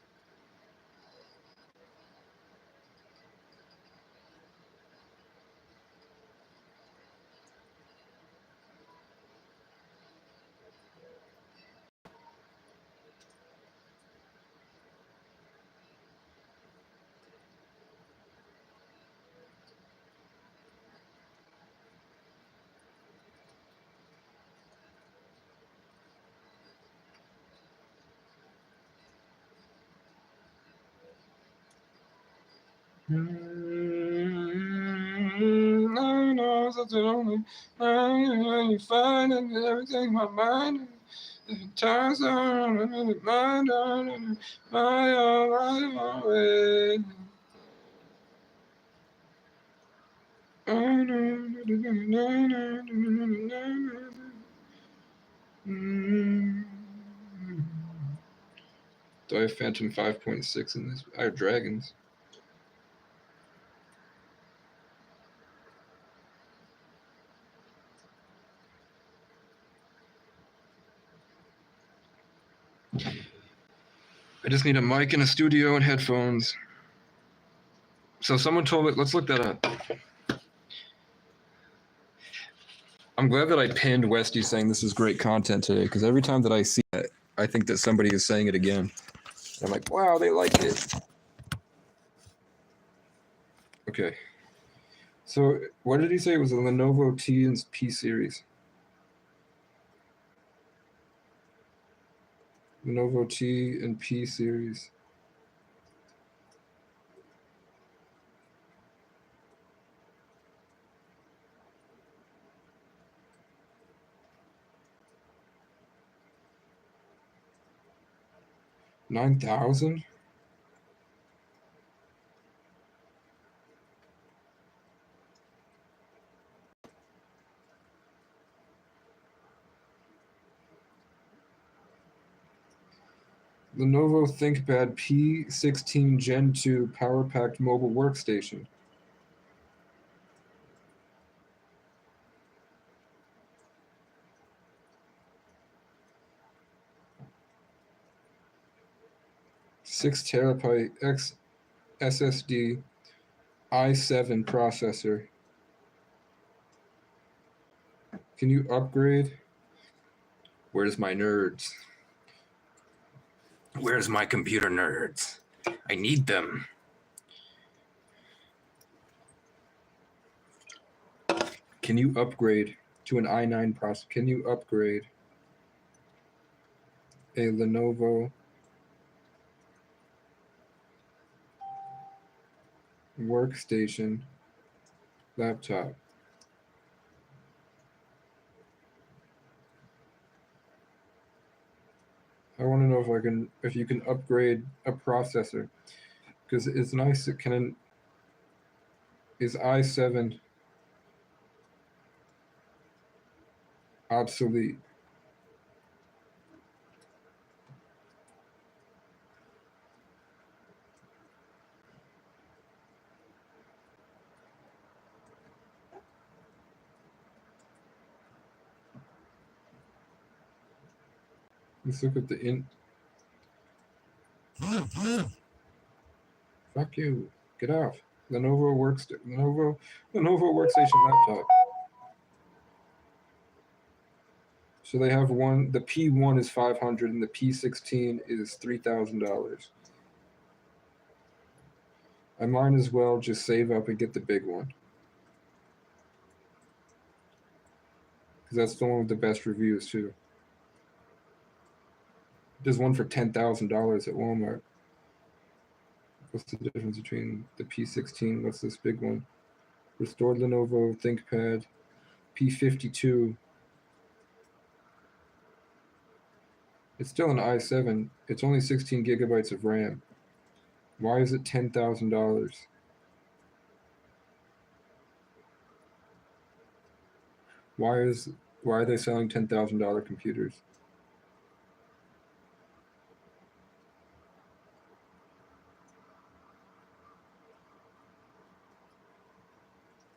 I know such a lonely mind, you find everything in my mind. Times are on my mind, my way. Do I have Phantom 5.6 in this? I have dragons. I just need a mic in a studio and headphones. So someone told me, let's look that up. I'm glad that I pinned Westy saying this is great content today, because every time that I see it, I think that somebody is saying it again. I'm like, wow, they like it. Okay. So what did he say? It was a Lenovo T and P series. Lenovo T and P series. $9,000? Lenovo ThinkPad P16 Gen 2 power-packed mobile workstation. Six terabyte SSD, i7 processor. Can you upgrade? Where's my nerds? Where's my computer nerds? I need them. Can you upgrade to an i9 processor? Can you upgrade a Lenovo workstation laptop? I want to know if you can upgrade a processor, because it's nice. Is i7 obsolete? Let's look at the Fuck you. Get off. Lenovo workstation laptop. So they have one. The P1 is $500, and the P16 is $3,000. I might as well just save up and get the big one, because that's the one with the best reviews too. There's one for $10,000 at Walmart. What's the difference between the P16? What's this big one? Restored Lenovo ThinkPad. P52. It's still an i7. It's only 16 gigabytes of RAM. Why is it $10,000? Why are they selling $10,000 computers?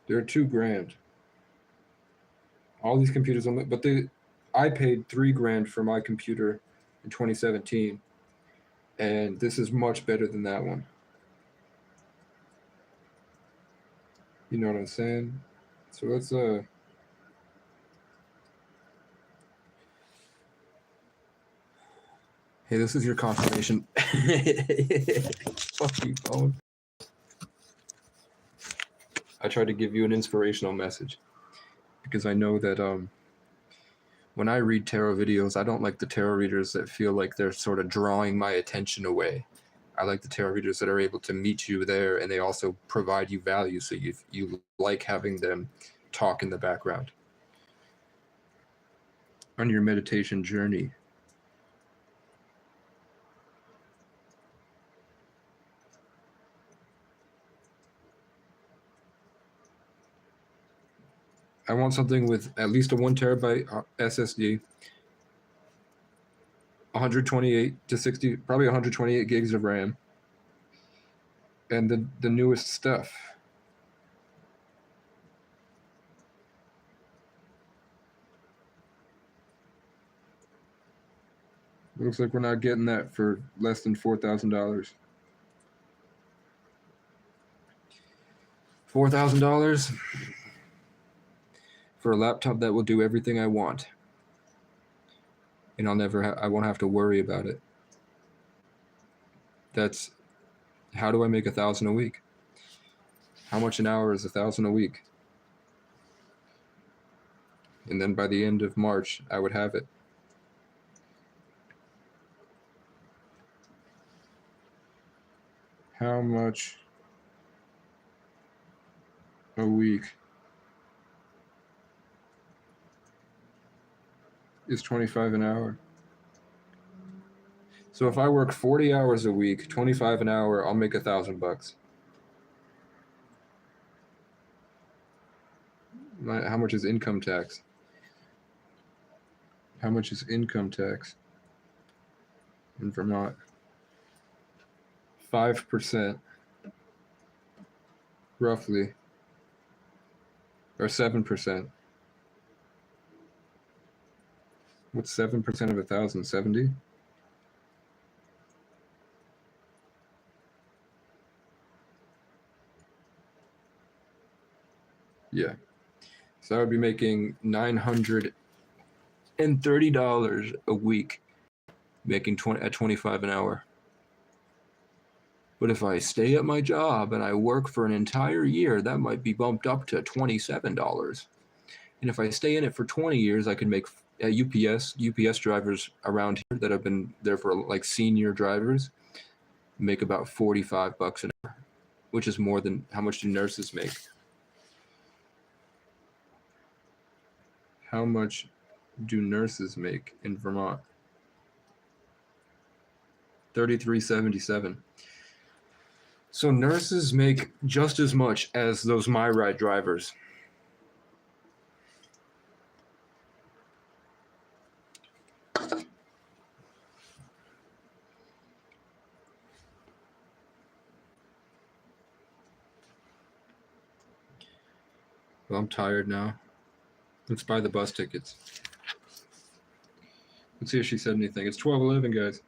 They're $2,000. All these computers I paid $3,000 for my computer in 2017, and this is much better than that one. You know what I'm saying? So let's Hey, this is your confirmation. Fuck you, phone. I tried to give you an inspirational message because I know that when I read tarot videos, I don't like the tarot readers that feel like they're sort of drawing my attention away. I like the tarot readers that are able to meet you there, and they also provide you value, so you like having them talk in the background. On your meditation journey, I want something with at least a 1 terabyte SSD, 128 to 60, probably 128 gigs of RAM, and the newest stuff. Looks like we're not getting that for less than $4,000. $4,000 for a laptop that will do everything I want, and I won't have to worry about it. That's how do I make $1,000 a week? How much an hour is $1,000 a week? And then by the end of March, I would have it. How much a week is $25 an hour? So if I work 40 hours a week, $25 an hour, I'll make $1,000. How much is income tax? How much is income tax in Vermont? 5%, roughly, or 7%. What's 7% of 1,000? 70? Yeah. So I would be making $930 a week, making at $25 an hour. But if I stay at my job and I work for an entire year, that might be bumped up to $27. And if I stay in it for 20 years, I could make UPS drivers around here that have been there for like senior drivers make about $45 an hour, which is more than how much do nurses make? How much do nurses make in Vermont? $33.77. So nurses make just as much as those MyRide drivers. Well, I'm tired now. Let's buy the bus tickets. Let's see if she said anything. It's 12:11, guys.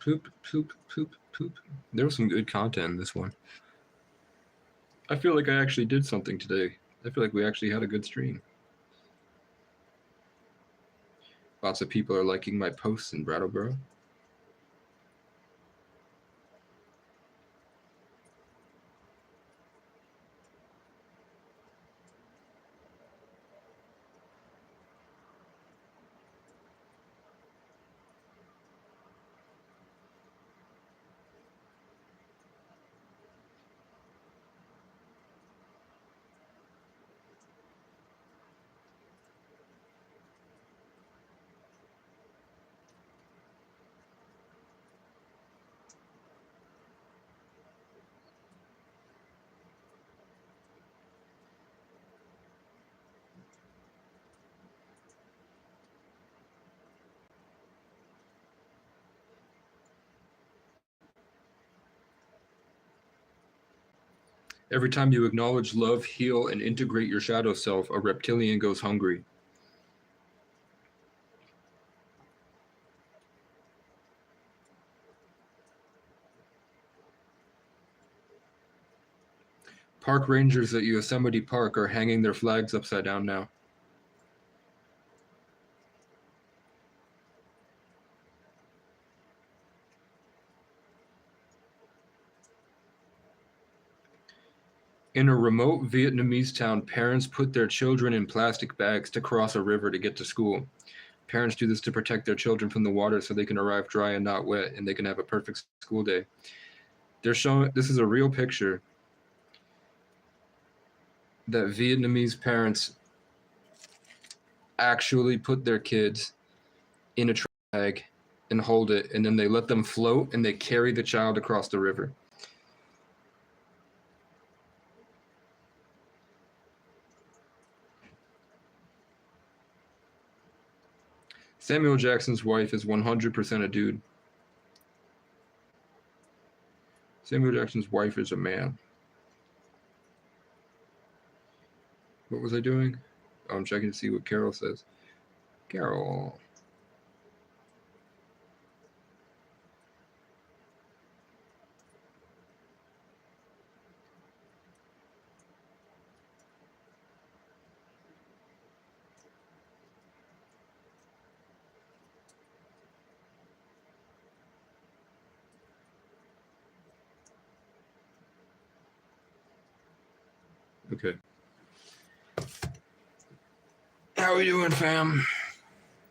Poop, poop, poop, poop. There was some good content in this one. I feel like I actually did something today. I feel like we actually had a good stream. Lots of people are liking my posts in Brattleboro. Every time you acknowledge, love, heal, and integrate your shadow self, a reptilian goes hungry. Park rangers at Yosemite Park are hanging their flags upside down now. In a remote Vietnamese town, parents put their children in plastic bags to cross a river to get to school. Parents do this to protect their children from the water so they can arrive dry and not wet, and they can have a perfect school day. They're showing, this is a real picture that Vietnamese parents actually put their kids in a trash bag and hold it, and then they let them float and they carry the child across the river. Samuel Jackson's wife is 100% a dude. Samuel Jackson's wife is a man. What was I doing? Oh, I'm checking to see what Carol says. Carol. Okay. How we doing, fam?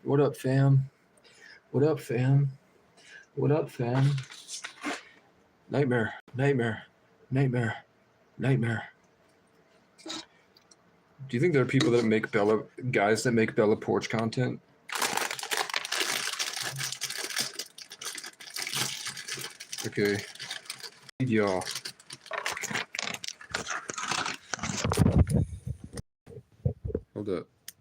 What up, fam? What up, fam? What up, fam? Nightmare, nightmare, nightmare, nightmare. Do you think there are people that make guys that make Bella Porch content? Okay. Y'all. Hold up.